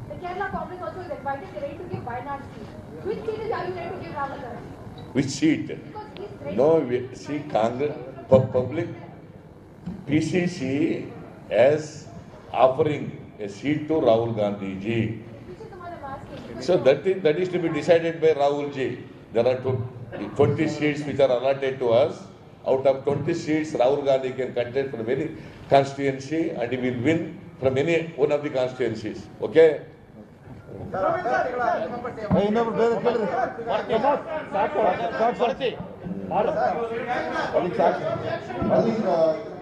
The Kerala Congress also is invited, they're ready to give Wayanad seat. Which seat are you ready to give Rahul Gandhi? Which seat? Because he's ready No, to see, Congress, public, PCC as offering a seat to Rahul Gandhi ji. Which is the one I'm asking. So that is to be decided by Rahul ji. There are 20 seats which are allotted to us. Out of 20 seats, Rahul Gandhi can contest from any constituency and he will win from any one of the constituencies. Okay? ಇನ್ನೊಬ್ರು ಬೇರೆ ಕೇಳಿದ್ರಿ ಸಾಕು ಅಲ್ಲಿ ಸಾಕು ಅಲ್ಲಿ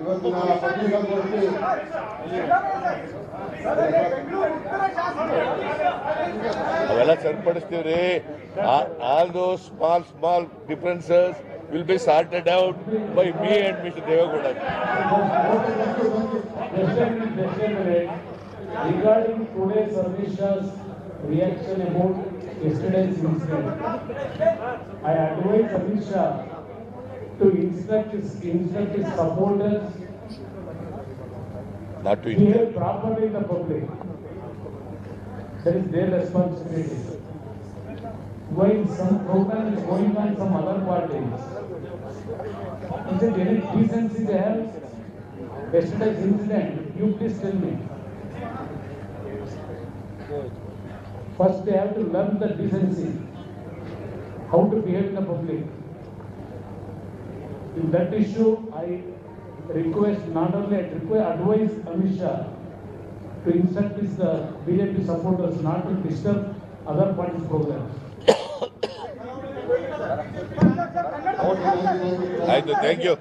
ಇವತ್ತಿನ ಪತ್ರಿಕಾಗೋಷ್ಠಿ ಅವೆಲ್ಲ ಸರಿಪಡಿಸ್ತೀವ್ರಿ. All those small differences will be sorted out by me and Mr. Devagowda. Regarding today's Amisha's reaction about yesterday's incident, I advise Amisha to instruct his supporters Not to behave interfere. properly in the public. That is their responsibility. While some program is going on some other parties, is it any decency they have? Yesterday's incident, you please tell me. First they have to learn the decency, how to behave in the public. In that issue, I request, not only I advise Amisha to instruct his BJP supporters not to disturb other parties' programs. Thank you.